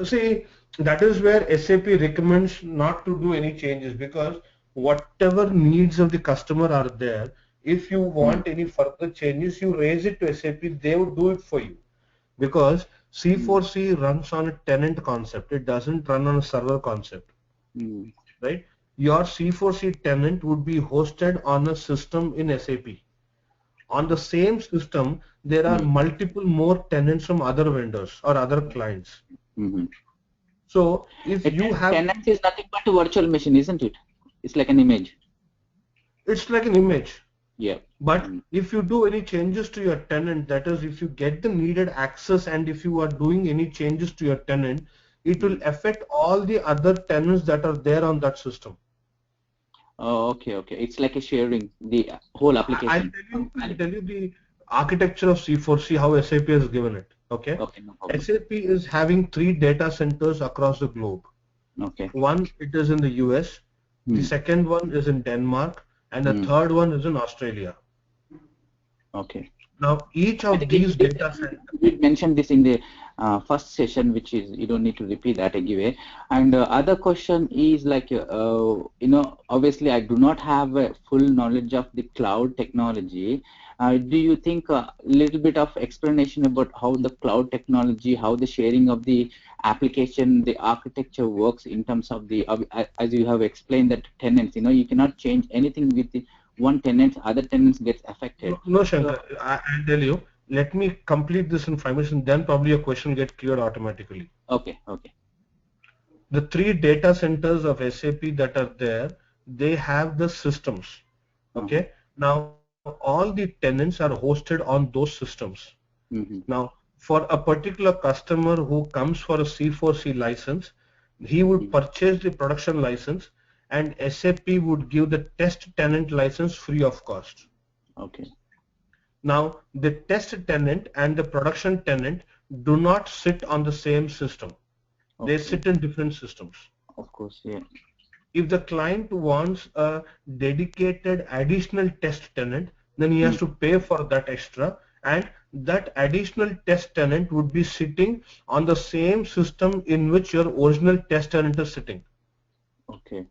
See, that is where SAP recommends not to do any changes, because whatever needs of the customer are there, if you want any further changes, you raise it to SAP, they would do it for you. Because C4C runs on a tenant concept, it doesn't run on a server concept. Right? Your C4C tenant would be hosted on a system in SAP. On the same system, there are multiple more tenants from other vendors or other clients. So if you have tenant is nothing but a virtual machine, isn't it? It's like an image. It's like an image. Yeah. But if you do any changes to your tenant, that is, if you get the needed access and if you are doing any changes to your tenant, it will affect all the other tenants that are there on that system. Oh, okay, okay. It's like a sharing the whole application. I'll tell you the architecture of C4C, how SAP has given it. Okay. Okay, no problem. SAP is having 3 data centers across the globe. Okay. One, it is in the US. The second one is in Denmark, and the third one is in Australia. Okay. Now, each of these data centers. We mentioned this in the first session, which is you don't need to repeat that anyway. And other question is like, you know, obviously I do not have a full knowledge of the cloud technology. Do you think a little bit of explanation about how the cloud technology, how the sharing of the application, the architecture works in terms of the, as you have explained that tenants, you know, you cannot change anything with the one tenant, other tenants gets affected. No, Shankar, I'll tell you. Let me complete this in 5 minutes, and then probably your question get cleared automatically. Okay, okay. The 3 data centers of SAP that are there, they have the systems. Okay. Now, all the tenants are hosted on those systems. Now, for a particular customer who comes for a C4C license, he would purchase the production license, and SAP would give the test tenant license free of cost. Okay. Now, the test tenant and the production tenant do not sit on the same system. They sit in different systems. Of course, yeah. If the client wants a dedicated additional test tenant, then he has to pay for that extra, and that additional test tenant would be sitting on the same system in which your original test tenant is sitting. Okay.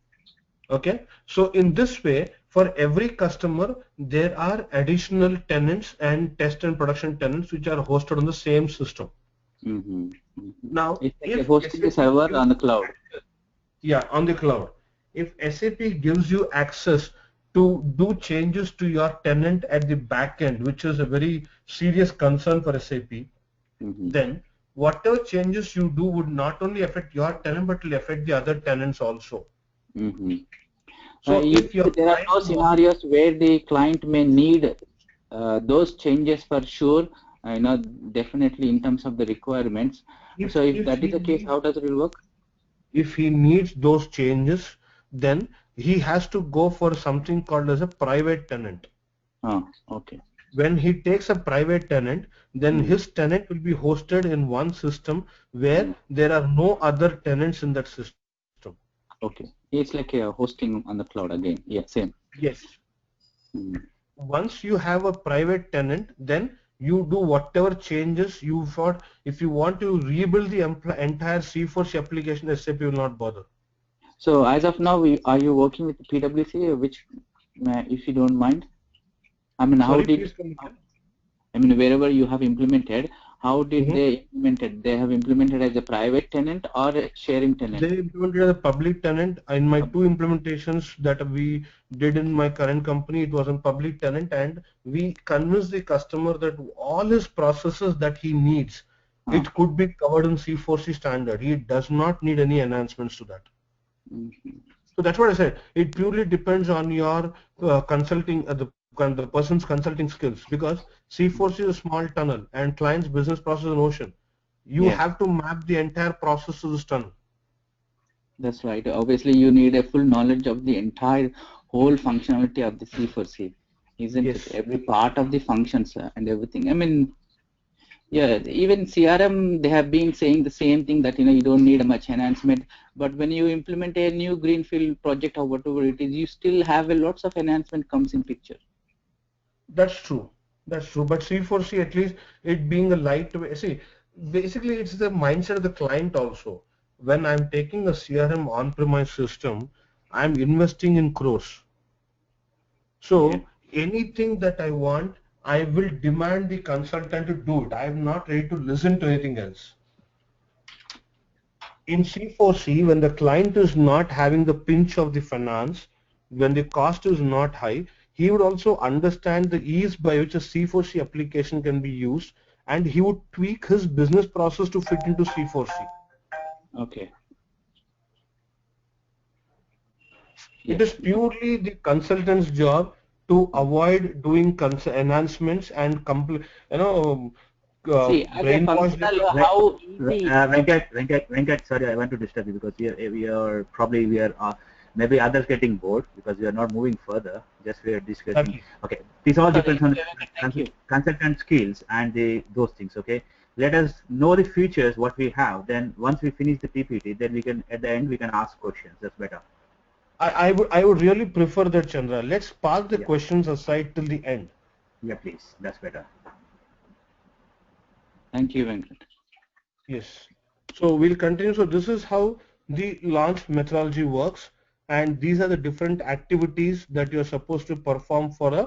Okay. So in this way, for every customer, there are additional tenants and test and production tenants which are hosted on the same system. Now, it's like if hosting the server on the cloud. Yeah, on the cloud. If SAP gives you access to do changes to your tenant at the back end, which is a very serious concern for SAP, then whatever changes you do would not only affect your tenant, but will affect the other tenants also. So if there are no scenarios where the client may need those changes for sure, you know, definitely in terms of the requirements. So if that is the case, how does it work? If he needs those changes, then he has to go for something called as a private tenant. Oh, okay. When he takes a private tenant, then his tenant will be hosted in one system where there are no other tenants in that system. Okay. It's like a hosting on the cloud again. Yeah, same. Yes. Once you have a private tenant, then you do whatever changes you thought. If you want to rebuild the entire C4C application, SAP will not bother. So as of now, are you working with PwC, which, if you don't mind? I mean, how did, I mean, wherever you have implemented, how did they implement it? They have implemented as a private tenant or a sharing tenant? They implemented as a public tenant. In my 2 implementations that we did in my current company, it was a public tenant, and we convinced the customer that all his processes that he needs, it could be covered in C4C standard. He does not need any enhancements to that. So that's what I said. It purely depends on your consulting, the person's consulting skills, because C4C is a small tunnel and client's business process is an ocean. You have to map the entire process to this tunnel. That's right. Obviously, you need a full knowledge of the entire whole functionality of the C4C, isn't it? Every part of the functions and everything. I mean, yeah, even CRM, they have been saying the same thing that, you know, you don't need much enhancement. But when you implement a new greenfield project or whatever it is, you still have a lots of enhancement comes in picture. That's true. That's true. But C4C, at least it being a lightweight, see, basically it's the mindset of the client also. When I'm taking a CRM on-premise system, I'm investing in crores. So anything that I want, I will demand the consultant to do it. I am not ready to listen to anything else. In C4C, when the client is not having the pinch of the finance, when the cost is not high, he would also understand the ease by which a C4C application can be used, and he would tweak his business process to fit into C4C. Okay. It is purely the consultant's job to avoid doing enhancements and See, Venkat, sorry, I want to disturb you because we are maybe others getting bored because we are not moving further. Just we are discussing. Certainly. Okay, this all depends on Thank you. consultant skills and those things. Okay, let us know the features what we have. Then once we finish the PPT, then we can at the end we can ask questions. That's better. I would really prefer that, Chandra. Let's park the Yeah. questions aside till the end. Yeah, please. That's better. Thank you, Venkat. Yes. So we'll continue. So this is how the launch methodology works, and these are the different activities that you're supposed to perform for a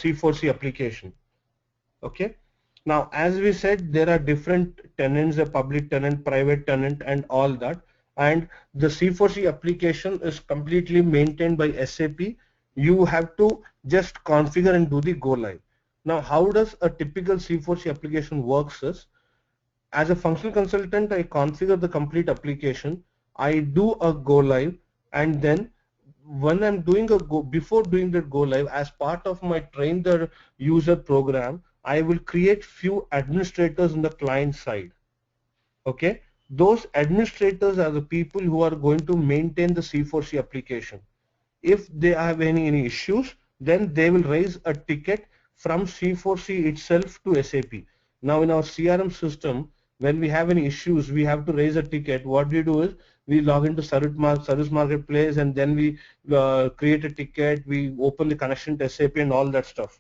C4C application. Okay. Now, as we said, there are different tenants, a public tenant, private tenant, and all that. And the C4C application is completely maintained by SAP. You have to just configure and do the go live. Now, how does a typical C4C application works is, as a functional consultant, I configure the complete application. I do a go live, and then when I'm doing before doing the go live, as part of my train the user program, I will create few administrators in the client side. Okay, those administrators are the people who are going to maintain the C4C application. If they have any issues, then they will raise a ticket from C4C itself to SAP. Now in our CRM system, when we have any issues, we have to raise a ticket. What we do is we log into Service Marketplace, and then we create a ticket, we open the connection to SAP and all that stuff.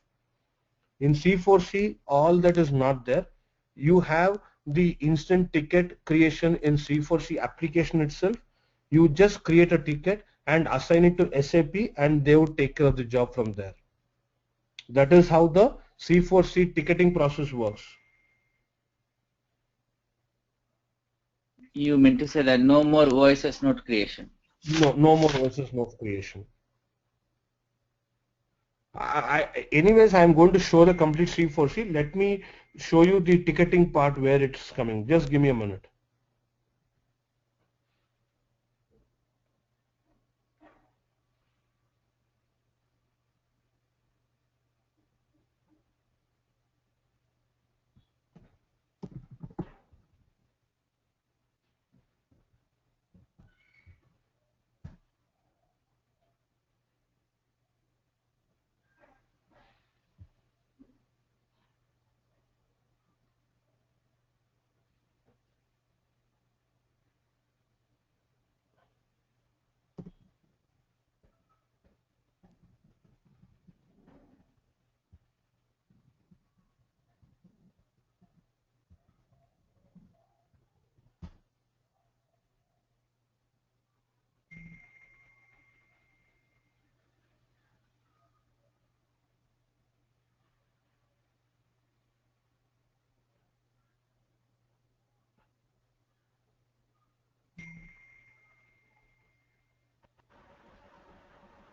In C4C, all that is not there. You have the instant ticket creation in C4C application itself. You just create a ticket and assign it to SAP, and they would take care of the job from there. That is how the C4C ticketing process works. You meant to say that no more OSS node creation. No more versus no creation. Anyways, I'm going to show the complete C4C. Let me show you the ticketing part where it's coming. Just give me a minute.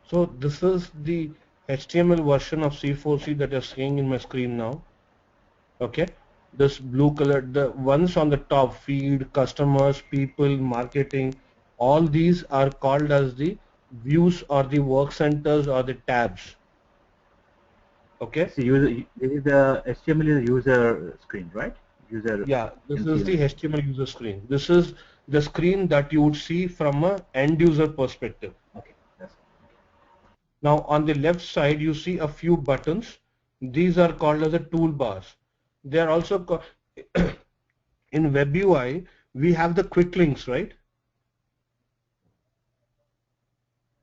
So this is the HTML version of C4C that you're seeing in my screen now. Okay, this blue color, the ones on the top, feed, customers, people, marketing, all these are called as the views or the work centers or the tabs. Okay. So this is the HTML is user screen, right? User. Yeah, this is MCM. the HTML user screen. This is the screen that you would see from a end user perspective. Okay. That's Now on the left side you see a few buttons. These are called as the toolbars. They are also in WebUI we have the quick links, right?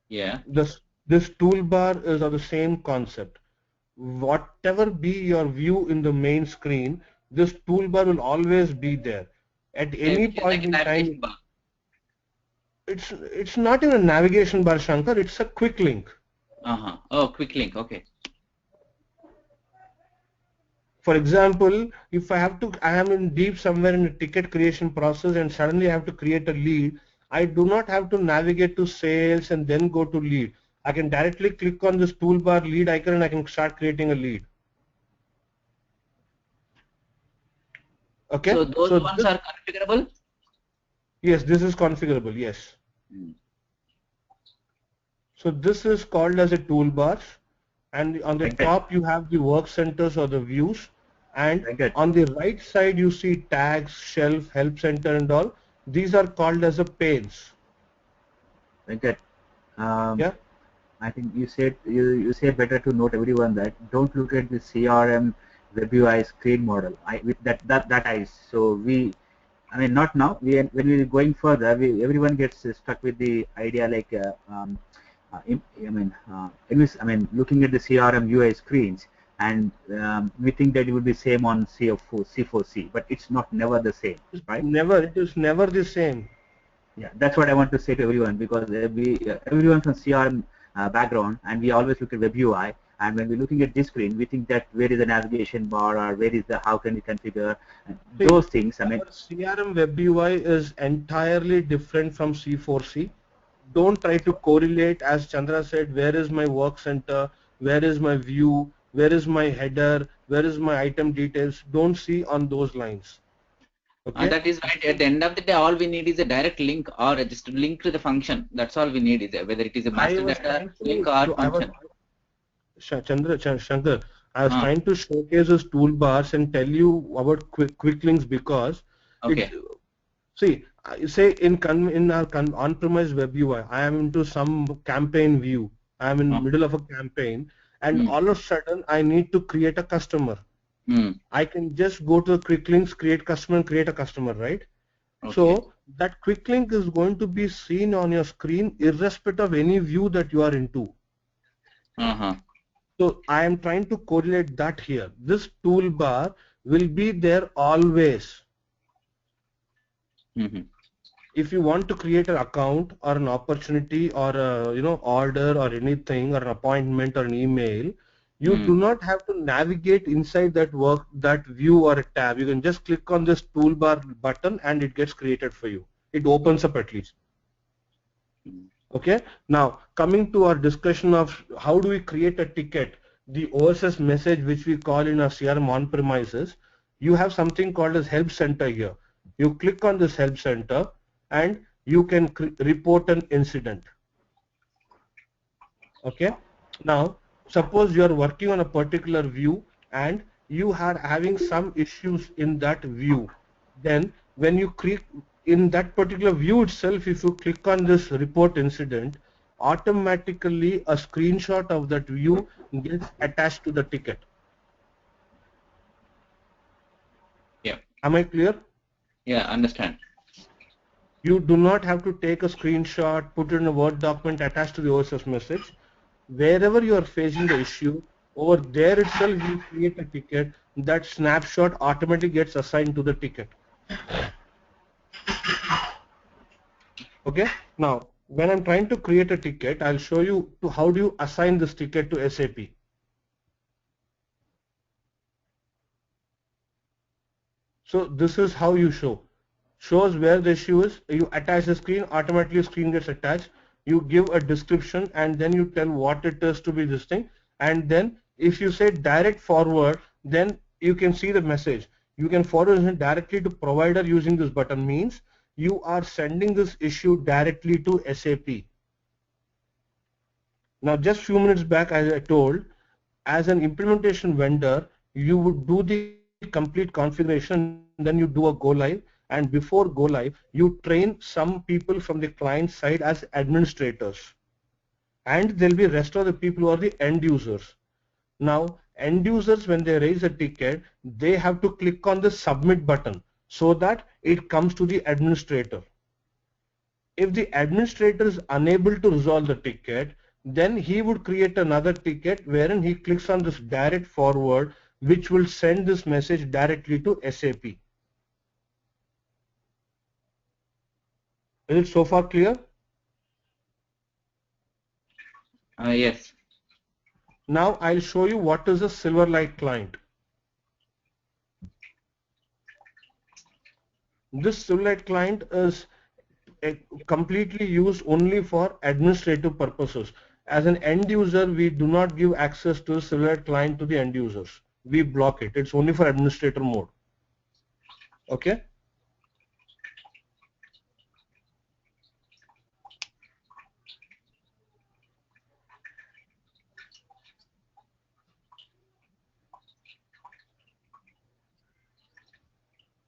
Yeah. This toolbar is of the same concept. Whatever be your view in the main screen, this toolbar will always be there. At any Which is point like a in navigation time, bar. it's not in a navigation bar, Shankar. It's a quick link. Oh, quick link. Okay. For example, if I am in deep somewhere in a ticket creation process and suddenly I have to create a lead, I do not have to navigate to sales and then go to lead. I can directly click on this toolbar lead icon and I can start creating a lead. Okay. So those ones are configurable? Yes, this is configurable. Yes. So this is called as a toolbars, and on the top you have the work centers or the views, and on the right side you see tags, shelf, help center and all. These are called as a panes. Venkat, Um, Yeah. I think you said you say better to note everyone that don't look at the CRM web UI screen model. With that eyes. So I mean not now. When we're going further, everyone gets stuck with the idea like I mean looking at the CRM UI screens, and we think that it would be same on C4C, but it's not never the same, right? It is never the same. Yeah, that's what I want to say to everyone, because everyone from CRM background, and we always look at web UI, and when we're looking at this screen, we think that where is the navigation bar, or where is the how can we configure See, those things. I mean, our CRM web UI is entirely different from C4C. Don't try to correlate, as Chandra said, where is my work center, where is my view, where is my header, where is my item details. Don't see on those lines. Okay. That is right. At the end of the day, all we need is a direct link or just a link to the function. That's all we need, is whether it is a I master was data trying link to, or I was, function. Shankar, I was Uh, trying to showcase his toolbars and tell you about quick links, because it's, okay. see, say in our on-premise web UI, I am into some campaign view. I am in Uh, middle of a campaign, and mm, all of a sudden I need to create a customer. mm, I can just go to the quick links, create customer, and create a customer, right? okay. So that quick link is going to be seen on your screen irrespective of any view that you are into. Uh-huh. So I am trying to correlate that here. This toolbar will be there always. Mm-hmm. If you want to create an account or an opportunity or a order or anything or an appointment or an email, you do not have to navigate inside that view or a tab. You can just click on this toolbar button and it gets created for you. It opens up at least. Okay. Now coming to our discussion of how do we create a ticket, the OSS message which we call in our CRM on-premises, you have something called as help center here. You click on this help center and you can report an incident. Okay. Now suppose you are working on a particular view and you are having some issues in that view. Then when you click in that particular view itself, if you click on this report incident, automatically a screenshot of that view gets attached to the ticket. Yeah. Am I clear? Yeah, understand. You do not have to take a screenshot, put it in a Word document, attached to the OSS message. Wherever you are facing the issue, over there itself you create a ticket. That snapshot automatically gets assigned to the ticket. Okay. Now, when I'm trying to create a ticket, I'll show you how do you assign this ticket to SAP. So this is how you shows where the issue is. You attach the screen, automatically screen gets attached. You give a description and then you tell what it is to be this thing. And then if you say direct forward, then you can see the message. You can forward it directly to provider using this button, means you are sending this issue directly to SAP. Now just few minutes back, as I told, as an implementation vendor, you would do the complete configuration, then you do a go live, and before go live, you train some people from the client side as administrators, and there'll be rest of the people who are the end users. Now, end users, when they raise a ticket, they have to click on the submit button so that it comes to the administrator. If the administrator is unable to resolve the ticket, then he would create another ticket wherein he clicks on this direct forward, which will send this message directly to SAP. Is it so far clear? Yes. Now I'll show you what is a Silverlight client. This Silverlight client is completely used only for administrative purposes. As an end user, we do not give access to the Silverlight client to the end users. We block it. It's only for administrator mode. Okay.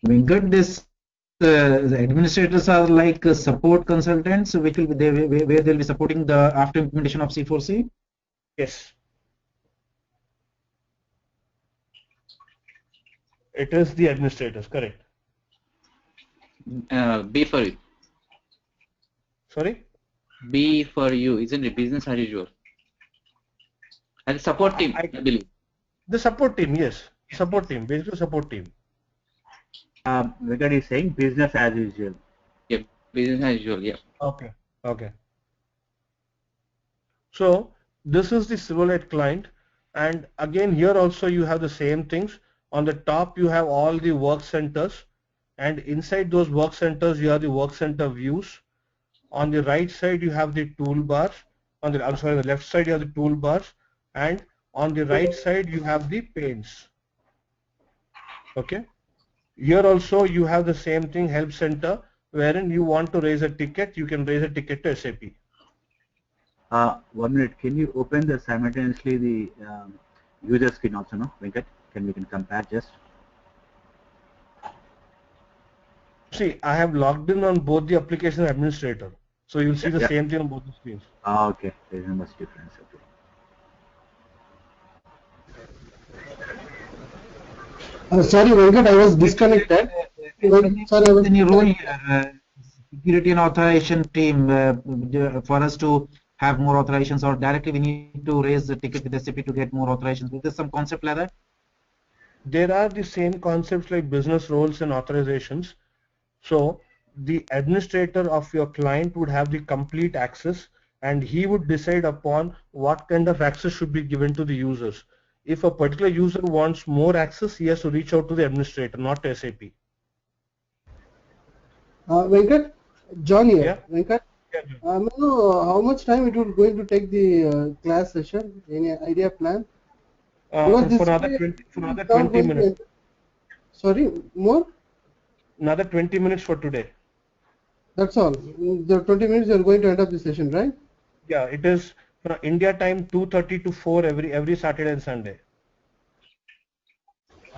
Venkat, this The administrators are like support consultants, which will be where they'll be supporting the after implementation of C4C. Yes. It is the administrators, correct. B for you. Sorry? B for you, isn't it? Business as usual. And support team, I believe. The support team, yes. Support team, basically support team. Venkat is saying business as usual. Yeah, business as usual, yeah. Okay. Okay. So this is the Silverlight client, and again here also you have the same things. On the top you have all the work centers, and inside those work centers you have the work center views. On the right side you have the toolbars. On the left side you have the toolbars, and on the right side you have the panes. Okay. Here also you have the same thing, help center, wherein you want to raise a ticket, you can raise a ticket to SAP. 1 minute. Can you open the simultaneously the user screen also, no, Venkat? We can compare just. See, I have logged in on both the application administrator, so you'll see the same thing on both the screens. Okay, there is not much difference. Okay. Sorry, Venkat, I was disconnected. Sorry, I was Any role security and authorization team for us to have more authorizations, or directly we need to raise the ticket with SAP to get more authorizations? Is there some concept like that? There are the same concepts like business roles and authorizations. So the administrator of your client would have the complete access, and he would decide upon what kind of access should be given to the users. If a particular user wants more access, he has to reach out to the administrator, not to SAP. Venkat, John here. Yeah. Venkat, how much time it will going to take the class session? Any idea plan? For another 20 minutes. Sorry, more? Another 20 minutes for today. That's all. The 20 minutes you are going to end up the session, right? Yeah, it is India time 2:30 to 4 every Saturday and Sunday.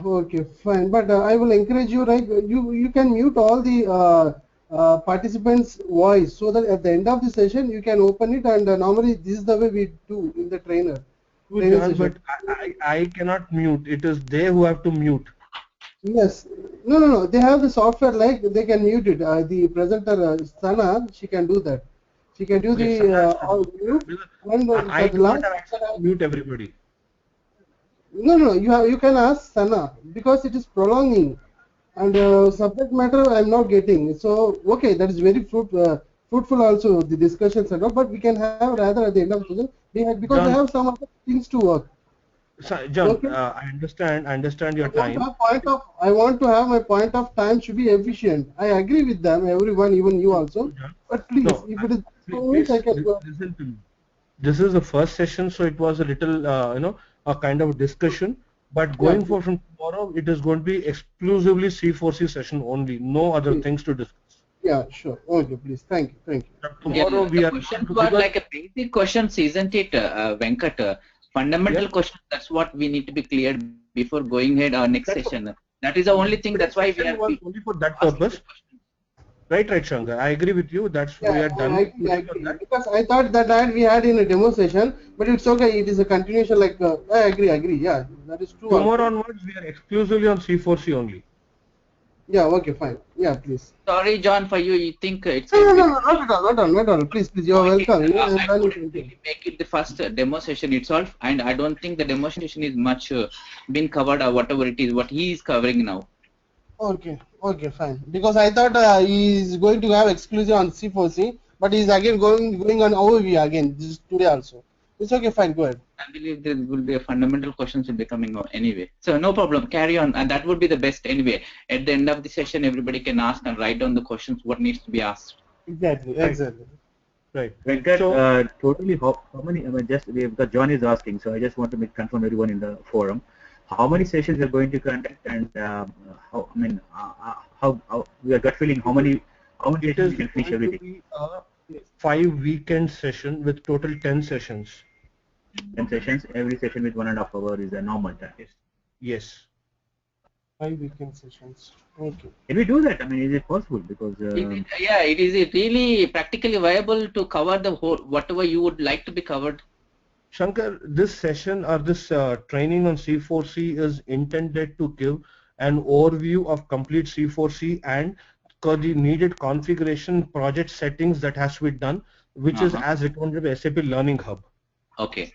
Okay, fine. But I will encourage you, right? You can mute all the participants' voice so that at the end of the session you can open it, and normally this is the way we do in the trainer. But I cannot mute. It is they who have to mute. Yes. No. They have the software, like they can mute it. The presenter, Sana, she can do that. She can do the mute. I do not have access to mute everybody. No. You can ask Sana, because it is prolonging, and subject matter I am not getting. So okay, that is very fruitful also, the discussions and all. But we can have rather at the end of the session, because I have some other things to work. So, John, okay. I understand your time. I want to have my point of time should be efficient. I agree with them, everyone, even you also. But please, if it is listen to me. This is the first session, so it was a little, a kind of discussion. But going forward from tomorrow, it is going to be exclusively C4C session only. No other things to discuss. Yeah, sure. Okay, please. Thank you. Tomorrow we are questions were like a basic questions, isn't it, Venkat? Fundamental questions. That's what we need to be cleared before going ahead our next session. That is the only thing. That's why we are only for that purpose. Right, Shankar. I agree with you. That's we are done. I agree. Because I thought that we had in a demo session, but it's okay. It is a continuation. Like I agree. Yeah, that is true. Tomorrow onwards, we are exclusively on C4C only. Yeah. Okay. Fine. Yeah. Please. Sorry, John. For you, you think it's no, not at all. Please. You are welcome. Make it the first demo session itself, and I don't think the demo session is much been covered or whatever it is what he is covering now. Okay, fine. Because I thought he is going to have exclusive on C4C, but he is again going on OOV again this today also. It's okay, fine. Go ahead. I believe there will be a fundamental questions will be coming out anyway. So no problem. Carry on, and that would be the best anyway. At the end of the session, everybody can ask and write down the questions what needs to be asked. Exactly. Right. Venkat, so, totally. How many? We've got John is asking, so I just want to confirm everyone in the forum. How many sessions we are going to conduct, and how we are gut feeling how many sessions we can finish everything? 5 weekend session with total 10 sessions. 10 sessions, every session with 1.5 hours is a normal time. Yes. 5 weekend sessions. Okay. Can we do that? I mean, is it possible? Because Yeah, it is really practically viable to cover the whole whatever you would like to be covered. Shankar, this session or this training on C4C is intended to give an overview of complete C4C and the needed configuration project settings that has to be done, which is as recommended by SAP Learning Hub. Okay.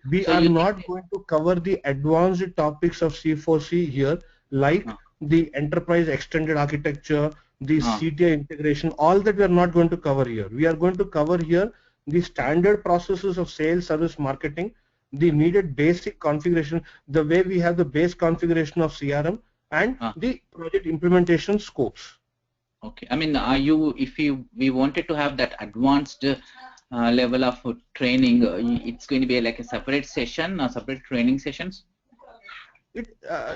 We So are you not going to cover the advanced topics of C4C here, like the enterprise extended architecture, the CTI integration, all that we are not going to cover here. We are going to cover here the standard processes of sales, service, marketing, the needed basic configuration, the way we have the base configuration of CRM, and the project implementation scopes. Okay. I mean, if we wanted to have that advanced level of training, it's going to be like a separate session, separate training sessions?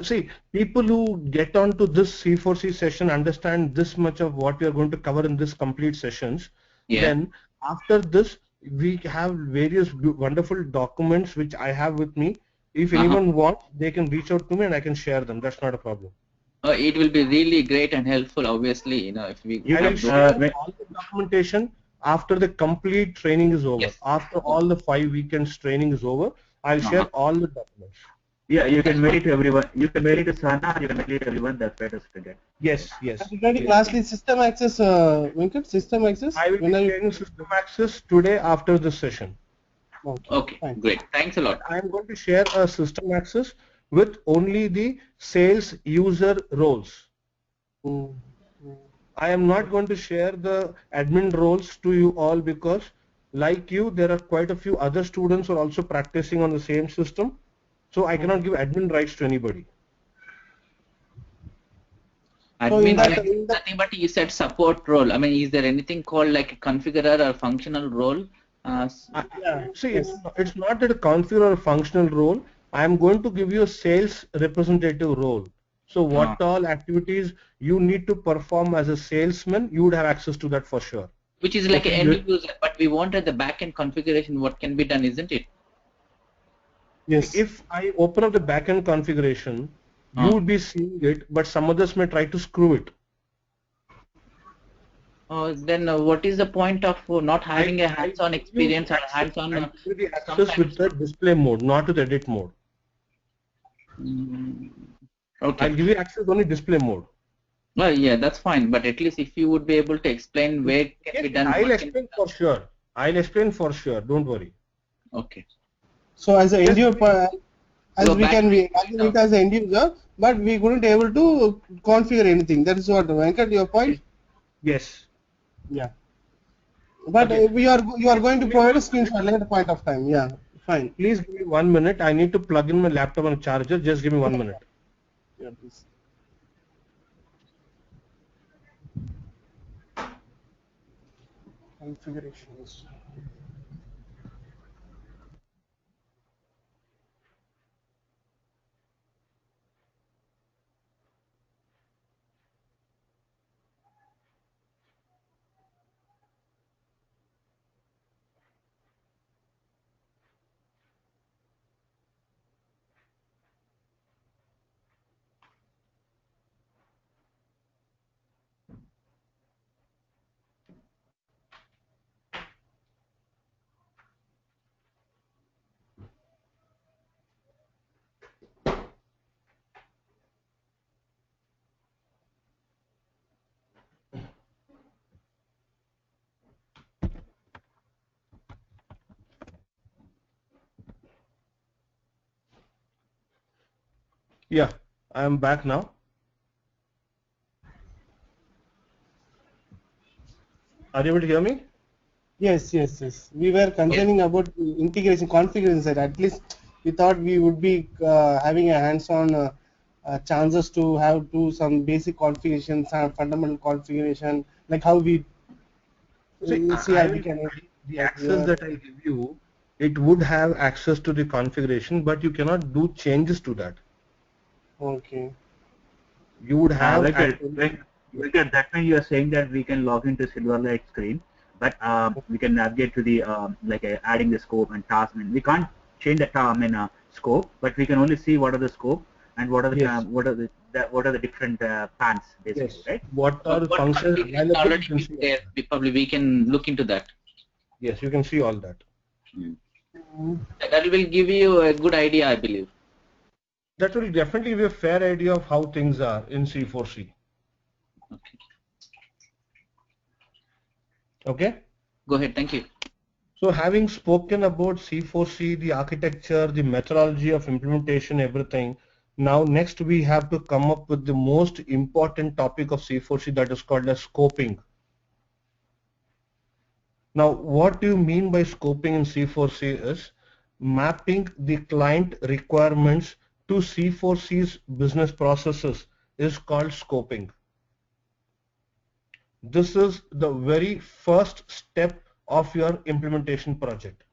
See, people who get onto this C4C session understand this much of what we are going to cover in this complete sessions. Yeah. Then after this, we have various wonderful documents which I have with me. If anyone wants, they can reach out to me and I can share them. That's not a problem. It will be really great and helpful, obviously, if we I will share all the documentation after the complete training is over. Yes. After all the 5 weekends training is over, I'll share all the documents. Yeah, you can mail it to everyone. You can mail it to Sana, you can mail it to everyone. That's better to get. Yes, yes. Regarding lastly, system access, Venkat, system access. I will be sharing system access today after this session. Okay, fine. Great. Thanks a lot. I am going to share a system access with only the sales user roles. I am not going to share the admin roles to you all because, like you, there are quite a few other students who are also practicing on the same system. So I cannot give admin rights to anybody. Admin, nothing but you said support role. I mean, is there anything called like a configurer or functional role? See, it's not that a configurer or functional role. I am going to give you a sales representative role. So what all activities you need to perform as a salesman, you would have access to that for sure. Which is like an end user, but we wanted the backend configuration, what can be done, isn't it? Yes. If I open up the backend configuration, you would be seeing it, but some others may try to screw it. Then what is the point of not having a hands-on experience or hands-on? Access with the display mode, not with edit mode. Okay. I'll give you access only display mode. Well, yeah, that's fine. But at least if you would be able to explain where it can be done. I'll explain for sure. I'll explain for sure. Don't worry. Okay. So as an end user, as we can be it as an end user, but we couldn't able to configure anything. That is what Venkat, your point. Yes. Yeah. But you are going to provide a screenshot later point of time. Yeah. Fine. Please give me 1 minute. I need to plug in my laptop on a charger. Just give me 1 minute. Yeah, please. Configurations. Yeah, I am back now. Are you able to hear me? Yes. We were concerning about integration configuration side. At least we thought we would be having a hands-on chances to have do some basic configuration, some fundamental configuration, like how we the access that I give you, it would have access to the configuration, but you cannot do changes to that. Okay. You would have. That means you are saying that we can log into Silverlight screen, but we can navigate to the adding the scope and task. I mean, we can't change the scope, but we can only see what are the scope and what are the what are the different PANs basically, Yes. right? What are the What functions configuration available? You already can be see. there. Probably we can look into that. Yes, you can see all that. That will give you a good idea, I believe. That will definitely give a fair idea of how things are in C4C. Okay. Okay. Go ahead. Thank you. So having spoken about C4C, the architecture, the methodology of implementation, everything, now next we have to come up with the most important topic of C4C, that is called as scoping. Now what do you mean by scoping in C4C is mapping the client requirements to C4C's business processes is called scoping. This is the very first step of your implementation project.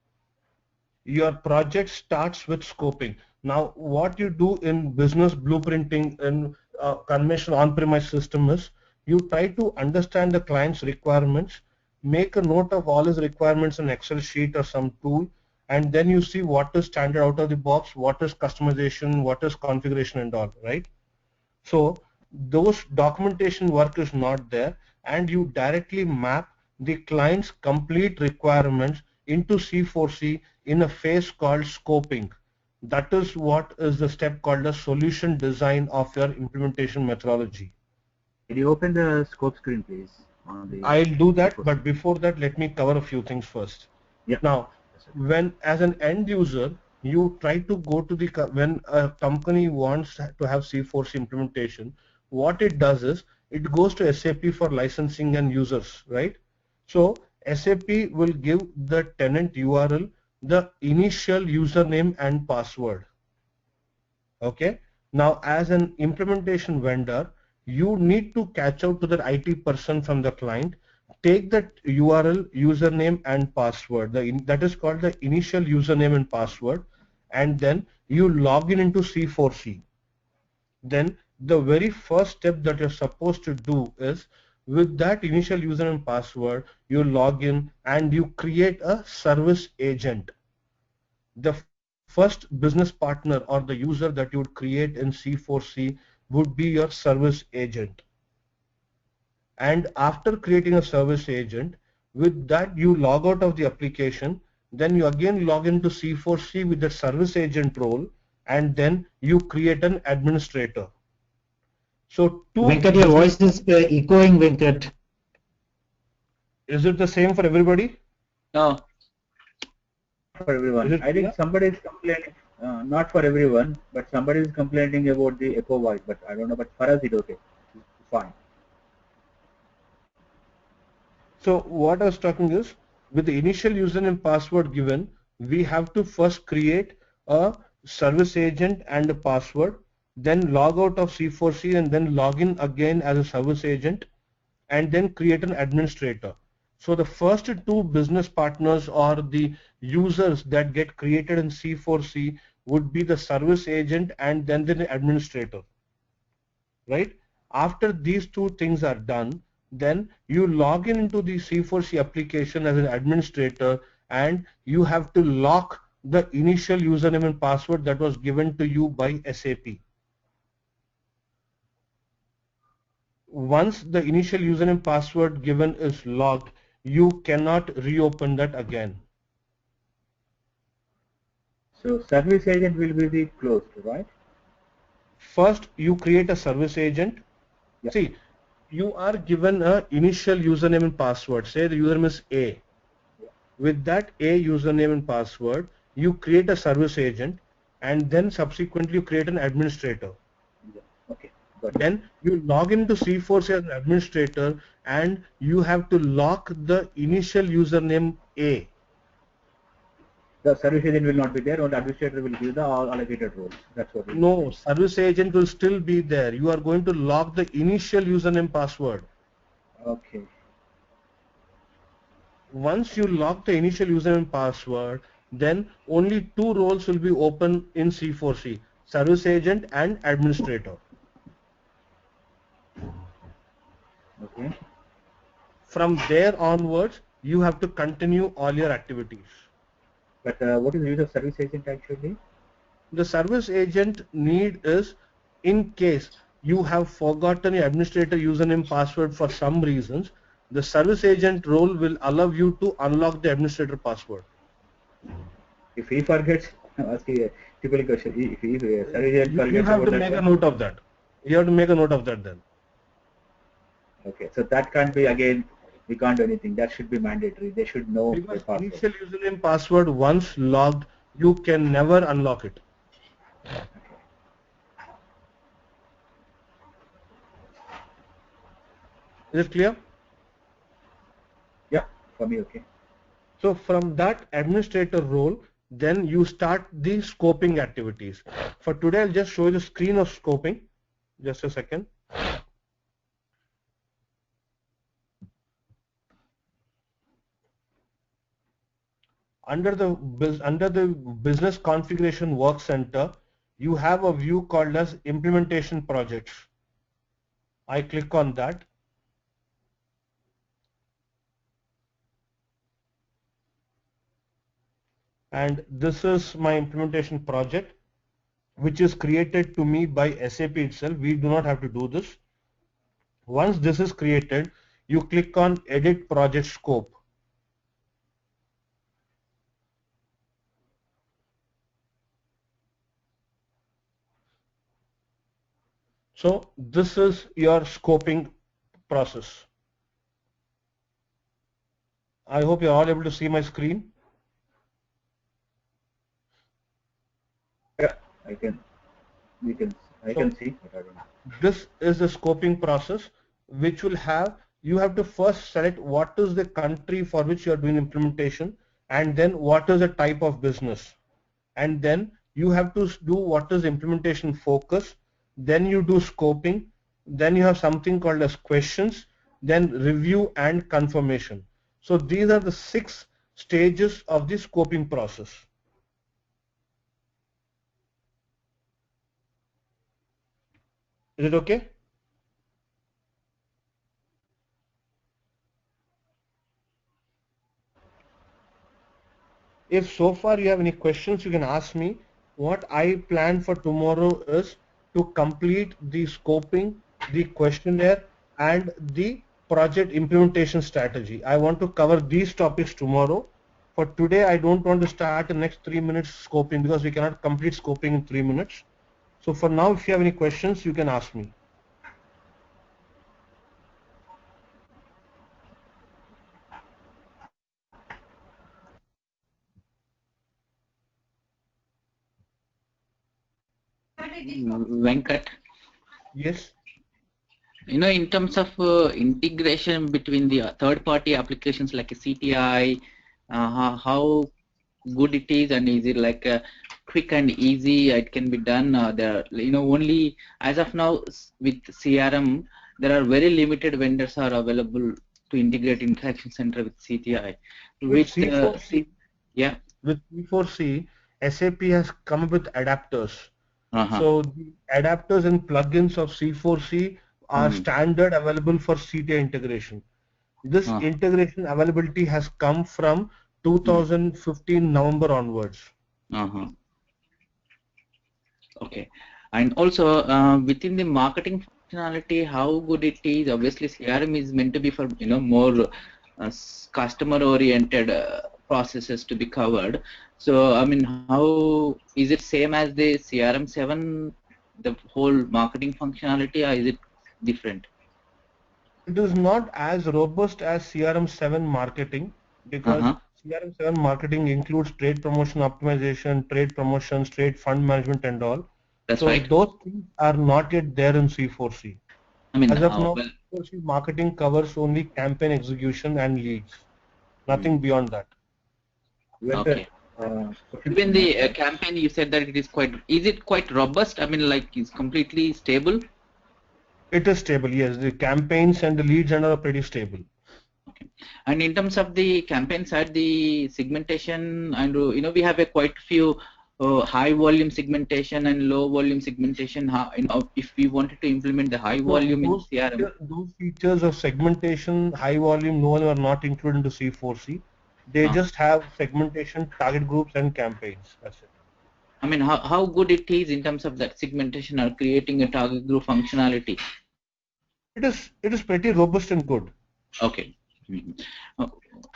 Your project starts with scoping. Now what you do in business blueprinting in conventional on-premise system is you try to understand the client's requirements, make a note of all his requirements in Excel sheet or some tool, and then you see what is standard out of the box, what is customization, what is configuration and all, right? So those documentation work is not there, and you directly map the client's complete requirements into C4C in a phase called scoping. That is what is the step called a solution design of your implementation methodology. Can you open the scope screen, please? On the I'll do that, C4C. but before that, let me cover a few things first. Yeah. Now, when as an end user, you try to go to the, when a company wants to have C4C implementation, what it does is it goes to SAP for licensing and users, right? So SAP will give the tenant URL the initial username and password. Okay. Now, as an implementation vendor, you need to catch out to the IT person from the client, take that URL, username and password. That is called the initial username and password, and then you log in into C4C. Then the very first step that you're supposed to do is with that initial username and password, you log in and you create a service agent. The first business partner or the user that you would create in C4C would be your service agent. And after creating a service agent, with that you log out of the application, then you again log into C4C with the service agent role, and then you create an administrator. So Venkat, your voice is echoing, Venkat. Is it the same for everybody? No. For everyone. I think somebody is complaining, not for everyone, but somebody is complaining about the echo voice, but I don't know, but for us it's okay. It's fine. So what I was talking is, with the initial username and password given, we have to first create a service agent and a password, then log out of C4C and then log in again as a service agent, and then create an administrator. So the first two business partners or the users that get created in C4C would be the service agent and then the administrator, right? After these two things are done, then you log in into the C4C application as an administrator, and you have to lock the initial username and password that was given to you by SAP. Once the initial username and password given is locked, you cannot reopen that again. So service agent will be the closed, right? First, you create a service agent. Yeah. See, you are given a initial username and password. Say the username is A. With that A username and password, you create a service agent, and then subsequently you create an administrator. Yeah. Okay. Got it. Then you log into C4C as an administrator, and you have to lock the initial username A. The service agent will not be there, only administrator will give the all allocated roles. That's what. No, service agent will still be there. You are going to lock the initial username password. Okay. Once you lock the initial username and password, then only two roles will be open in C4C, service agent and administrator. Okay. From there onwards, you have to continue all your activities. But what is the use of service agent actually? The service agent need is, in case you have forgotten your administrator username password for some reasons, the service agent role will allow you to unlock the administrator password. If he forgets, ask a typical question. If he surgeon You forgets have about to that make a one, note of that. You have to make a note of that then. okay. So that can't be again. We can't do anything. That should be mandatory. They should know their Because password. initial username password once logged, you can never unlock it. Is it clear? Yeah, for me, okay. So from that administrator role, then you start the scoping activities. For today, I'll just show you the screen of scoping. Just a second. Under the business configuration work center, you have a view called as implementation projects. I click on that. And this is my implementation project, which is created to me by SAP itself. We do not have to do this. Once this is created, you click on edit project scope. So this is your scoping process. I hope you're all able to see my screen. Yeah, I can see. This is the scoping process, which will have, you have to first select what is the country for which you are doing implementation, and then what is the type of business. And then you have to do what is implementation focus, then you do scoping, then you have something called as questions, then review and confirmation. So these are the 6 stages of the scoping process. Is it okay? If so far you have any questions, you can ask me. What I plan for tomorrow is to complete the scoping, the questionnaire, and the project implementation strategy. I want to cover these topics tomorrow. For today, I don't want to start the next 3 minutes scoping because we cannot complete scoping in 3 minutes. So for now, if you have any questions, you can ask me. Venkat, Yes. in terms of integration between the third-party applications like a CTI, how good it is, and is it like quick and easy? It can be done. There, only as of now with CRM, there are very limited vendors are available to integrate Interaction Center with CTI. With C4C, yeah. With C4C, SAP has come up with adapters. So the adapters and plugins of C4C are standard available for CTI integration. This integration availability has come from 2015 November onwards. Okay. And also within the marketing functionality, how good it is? Obviously, CRM is meant to be for more customer-oriented processes to be covered. So I mean, how is it same as the CRM 7, the whole marketing functionality, or is it different? It is not as robust as CRM 7 marketing because CRM 7 marketing includes trade promotion optimization, trade promotions, trade fund management, and all. That's so right. Those things are not yet there in C4C. I mean, as of now, C4C marketing covers only campaign execution and leads, nothing beyond that. Okay. Even the campaign, you said that it is quite robust? I mean, like it's completely stable? It is stable, yes. The campaigns and the leads are pretty stable. Okay. And in terms of the campaign side, the segmentation, and we have a quite few high volume segmentation and low volume segmentation. If we wanted to implement the high volume in CRM, those features of segmentation, high volume, no volume are not included into C4C. They just have segmentation, target groups, and campaigns. That's it. I mean, how good it is in terms of that segmentation or creating a target group functionality? It is pretty robust and good. Okay.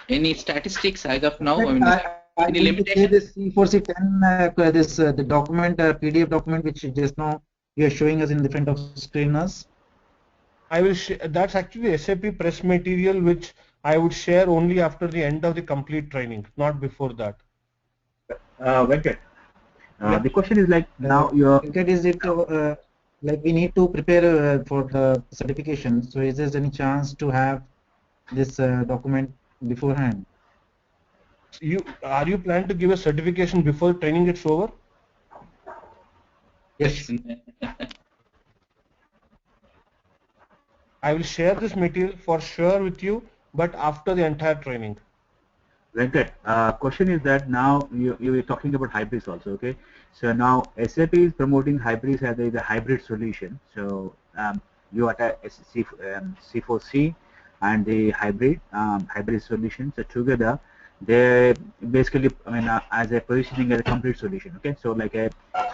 Any statistics as of now? I mean, I any need to say limitation? this C4C10, the document, PDF document, which just now you are showing us in the front of screeners. I will. That's actually SAP press material, which I would share only after the end of the complete training, not before that. Venkat, Yeah. the question is like now you're. Venkat, is it like we need to prepare for the certification? So is there any chance to have this document beforehand? Are you planning to give a certification before training gets over? Yes. I will share this material for sure with you, but after the entire training. Venkat, question is that now you were talking about hybrids also, okay? So now SAP is promoting hybrids as a hybrid solution. So you attach C4C and the hybrid solution. So together, they basically, I mean, as a positioning as a complete solution, okay? So like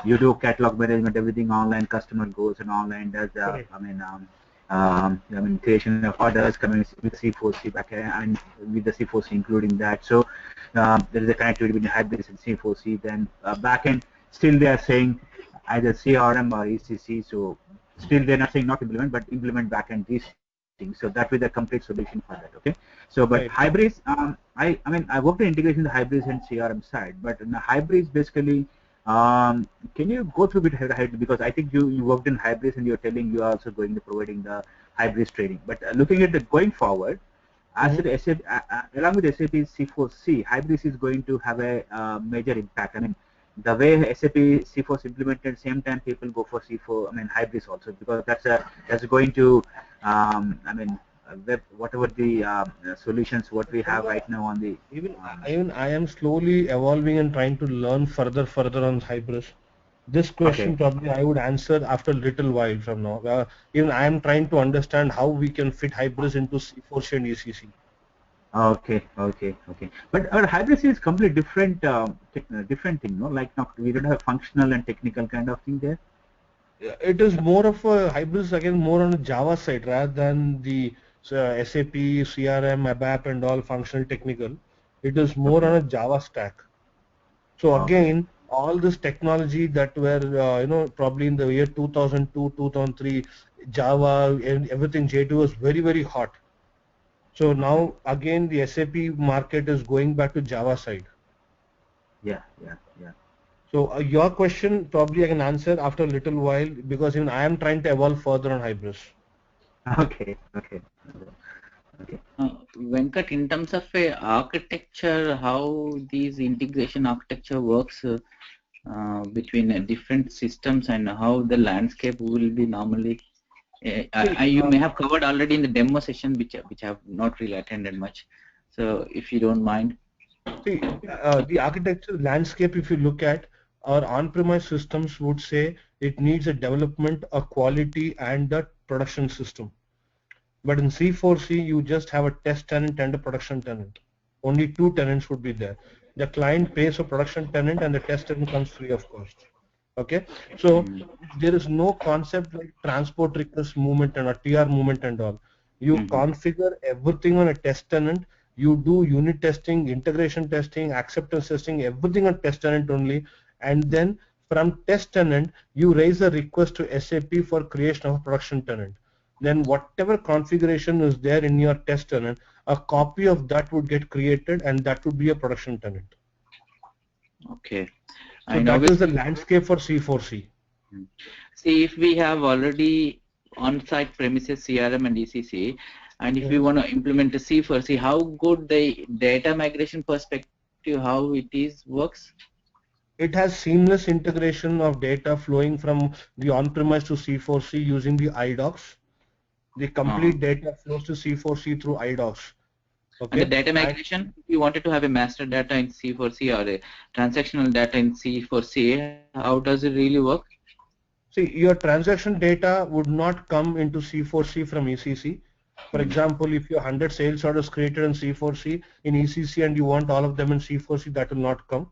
you do catalog management, everything online, customer goes and online does, I mean, creation of orders coming with C4C backend and with the C4C including that. So there is a connectivity between hybrids and C4C. Then backend, still they are saying either CRM or ECC. So still they're not saying not implement, but implement backend these things. So that will be the complete solution for that. Okay. So but Right. hybrids, I mean I worked in integration the hybrids and CRM side, but in the hybrids basically. Can you go through a bit ahead, because I think you worked in hybrids and you're telling you are also going to providing the hybrids training. But looking at the going forward, as it SAP, along with SAP C4C, hybrids is going to have a major impact. I mean, the way SAP C4 is implemented, same time people go for C4. I mean, hybrids also, because that's going to, I mean, whatever the solutions what we have right now on the Even I am slowly evolving and trying to learn further on hybrids. This question Okay. probably I would answer after a little while from now. Even I am trying to understand how we can fit hybrids into C4C and ECC. Okay, okay, okay. But our hybrid is completely different, different thing, no? Like, not we don't have functional and technical kind of thing there. It is more of a hybrids again, more on the Java side rather than the SAP, CRM, ABAP, and all functional technical. It is more Okay, on a Java stack. So okay, again, all this technology that were probably in the year 2002, 2003, Java and everything J2 was very hot. So okay. now again the SAP market is going back to Java side. Yeah, yeah, yeah. So your question probably I can answer after a little while, because even I am trying to evolve further on hybrids. Okay, okay, okay. Venkat, in terms of a architecture, how these integration architecture works between different systems and how the landscape will be normally. You may have covered already in the demo session, which I have not really attended much. So if you don't mind. See, the architecture landscape, if you look at our on-premise systems, would say it needs a development, a quality, and a production system. But in C4C, you just have a test tenant and a production tenant. Only two tenants would be there. The client pays a production tenant and the test tenant comes free of cost. Okay, so there is no concept like transport request movement and a TR movement and all. You configure everything on a test tenant. You do unit testing, integration testing, acceptance testing, everything on test tenant only. And then from test tenant, you raise a request to SAP for creation of a production tenant. Then whatever configuration is there in your test tenant, a copy of that would get created and that would be a production tenant. Okay. So that is the landscape for C4C. See, if we have already on-site premises CRM and ECC, and if we want to implement a C4C, how good the data migration perspective, how it is works? It has seamless integration of data flowing from the on-premise to C4C using the iDocs. The complete data flows to C4C through iDocs. Okay. And the data migration, if you wanted to have a master data in C4C or a transactional data in C4C, how does it really work? See, your transaction data would not come into C4C from ECC. For example, if your 100 sales orders created in C4C in ECC and you want all of them in C4C, that will not come.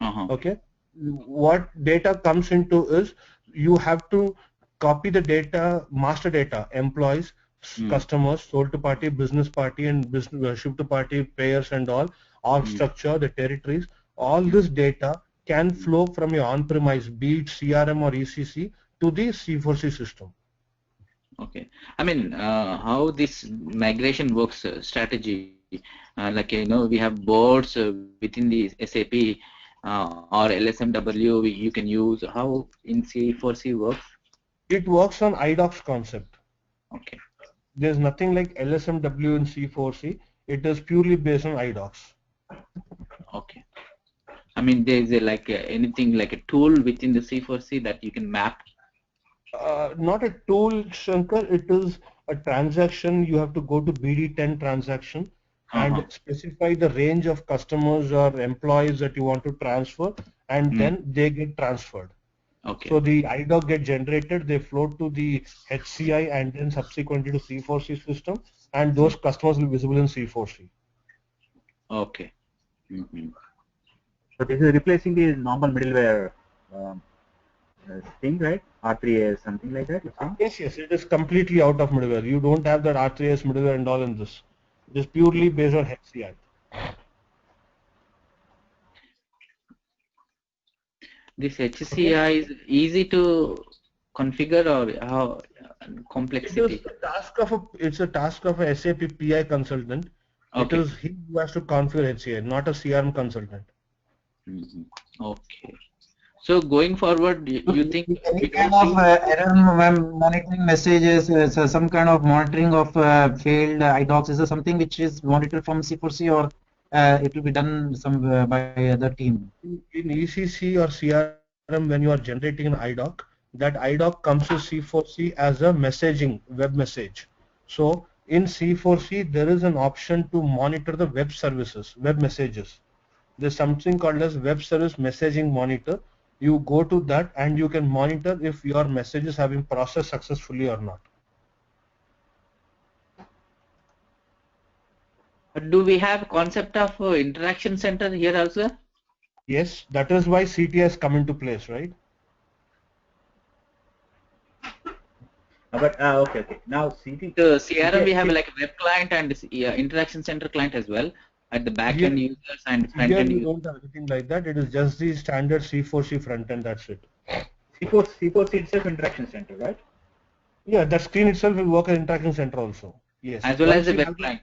Okay. what data comes into is you have to copy the data, master data, employees, customers, sold to party, business party, and business ship to party, payers and all, org structure, the territories. All this data can flow from your on-premise, be it CRM or ECC, to the C4C system. Okay. I mean, how this migration works strategy, like, we have boards within the SAP or LSMW you can use. How in C4C works? It works on IDOCS concept. Okay. There's nothing like LSMW in C4C. It is purely based on IDOCS. Okay. I mean, there's like anything like a tool within the C4C that you can map. Not a tool, Shankar. It is a transaction. You have to go to BD10 transaction and specify the range of customers or employees that you want to transfer, and then they get transferred. Okay. So the IDOC get generated, they float to the HCI and then subsequently to C4C system, and those customers will be visible in C4C. Okay. So this is replacing the normal middleware thing, right? R3A, something like that? Yes, it is completely out of middleware. You don't have that R3S middleware and all in this. It is purely based on HCI. This HCI is easy to configure, or how complexity? It's a task of a SAP PI consultant. Okay. It is he who has to configure HCI, not a CRM consultant. Okay. So going forward, you think any kind of error monitoring messages, so some kind of monitoring of failed IDOCs, is there something which is monitored from C4C, or it will be done some by the team? In ECC or CRM, when you are generating an IDOC, that IDOC comes to C4C as a messaging web message. So in C4C, there is an option to monitor the web services, web messages. There's something called as web service messaging monitor. You go to that and you can monitor if your messages have been processed successfully or not. Do we have concept of interaction center here also? Yes, that is why CTS come into place, right? But okay. Now CT. The CRM we have like a web client and interaction center client as well at the back end users and front end users. We don't have anything like that. It is just the standard C4C front end. That's it. C4C itself interaction center, right? Yeah, that screen itself will work as interaction center also. Yes. As well as the web client.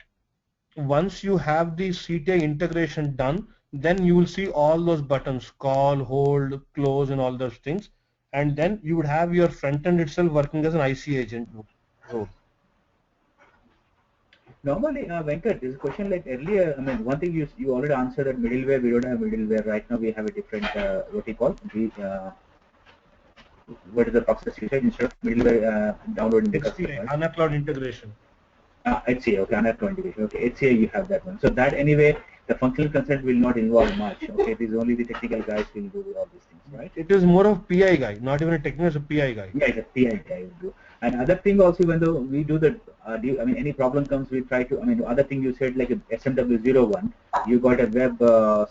Once you have the CTI integration done, then you will see all those buttons: call, hold, close, and all those things. And then you would have your front end itself working as an IC agent. So, normally, Venkat, this question like earlier, I mean, one thing you already answered that middleware, we don't have middleware. Right now we have a different, what we call, what is the process you said instead of middleware downloading the customer? HANA Cloud integration. HCA, okay, HANA Cloud integration. Okay, HCA, you have that one. So that anyway, the functional consent will not involve much. Okay, it is only the technical guys will do all these things, right? It is more of PI guy, not even a technical, it's a PI guy. Yeah, it's a PI guy will do. And other thing also, when we do the, I mean, any problem comes, we try to, I mean, other thing you said like a SMW01, you got a web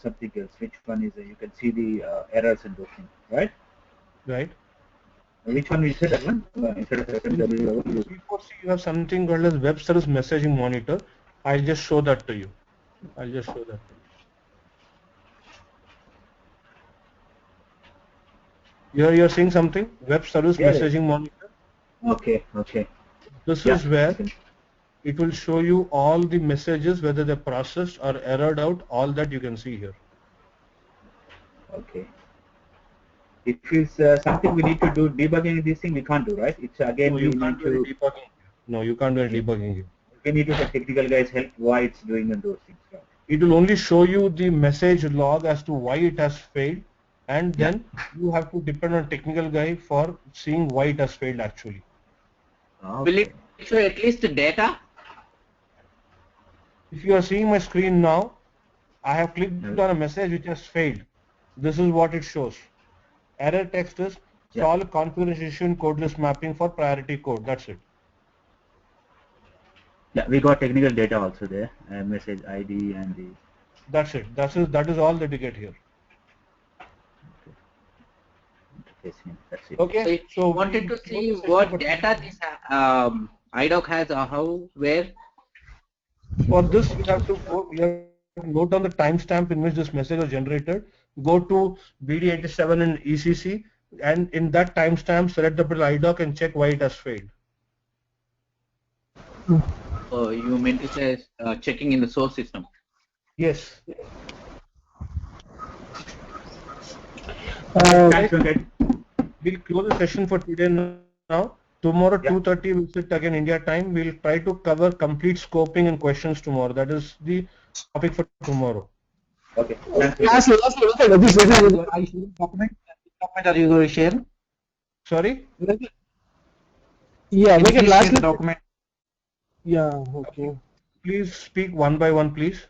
something else. Which one is it? You can see the errors and those things, right? Right. Which one we said that one? Instead of SMW01, you have something called as web service messaging monitor. I'll just show that to you. You're seeing something? Web service messaging monitor. Okay. This is where it will show you all the messages, whether they're processed or errored out, all that you can see here. Okay. If it's something we need to do debugging this thing, we can't do, right? It's again no, you can't do any debugging. No, you can't do any debugging here. We need to have technical guys help why it's doing and those things. Right? It will only show you the message log as to why it has failed, and then you have to depend on technical guy for seeing why it has failed actually. Okay. Will it show at least the data? If you are seeing my screen now, I have clicked on a message which has failed. This is what it shows. Error text is solve configuration codeless mapping for priority code. That's it. Yeah, we got technical data also there, message ID and the. That's it. That is all that you get here. listening. That's it. Okay. So if you wanted to see what data this IDOC has, how, where? For this, you have to go. You have to note down the timestamp in which this message was generated. Go to BD87 in ECC, and in that timestamp, select the IDOC and check why it has failed. You meant to say checking in the source system. Yes. Thanks, Venkat. We'll close the session for today now. Tomorrow, Yeah. 2:30, we'll sit again India time. We'll try to cover complete scoping and questions tomorrow. That is the topic for tomorrow. Okay. Thanks, Venkat. Lastly, this Are is you sharing document? Which document are you going to share? Sorry? yeah, Can you make it please share the lastly. document? Yeah, okay. Please speak one by one, please.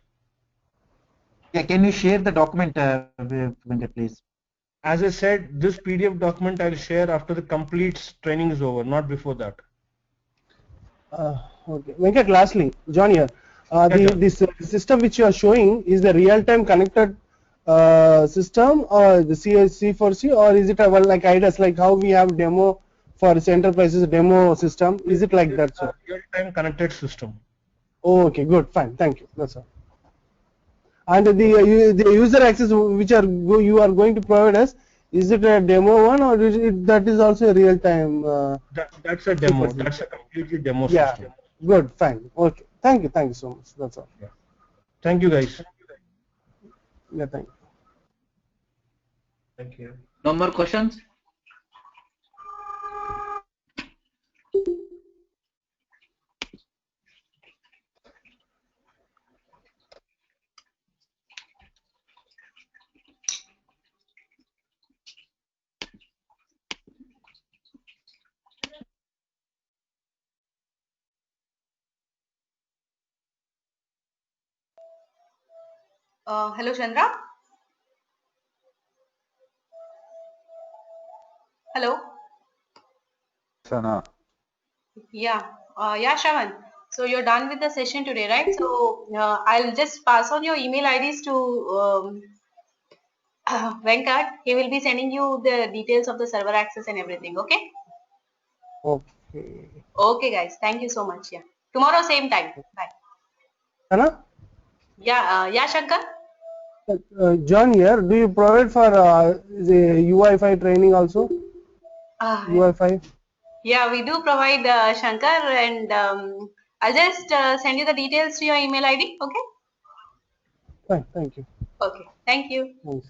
Yeah, can you share the document, Venkat, please? As I said, this PDF document I'll share after the complete training is over, not before that. Okay. Venkat, lastly, John here. John. This system which you are showing is the real-time connected system or the C4C, or is it a, well, like IDAS, like how we have demo for enterprises demo system? Is it like that, sir? Real-time connected system. Oh, okay, good, fine, thank you. That's all. And the user access which you are going to provide us, is it a demo one, or is it, that is also a real-time? That's a demo. C4C? That's a completely demo Yeah, system. good, fine, okay. Thank you so much. That's all. Thank you, guys. Yeah, thank you. Thank you. No more questions? Hello, Chandra. Hello. Sana. Yeah. Yeah, Shravan. So you're done with the session today, right? So I'll just pass on your email IDs to Venkat. He will be sending you the details of the server access and everything. Okay. Okay. Okay, guys. Thank you so much. Yeah. Tomorrow, same time. Bye. Anna? Yeah. Yeah, Shankar. John here. Do you provide for the UI5 training also? UI5? Yeah, we do provide Shankar, and I'll just send you the details to your email ID. Okay. Fine, thank you. Okay. Thank you. Thanks.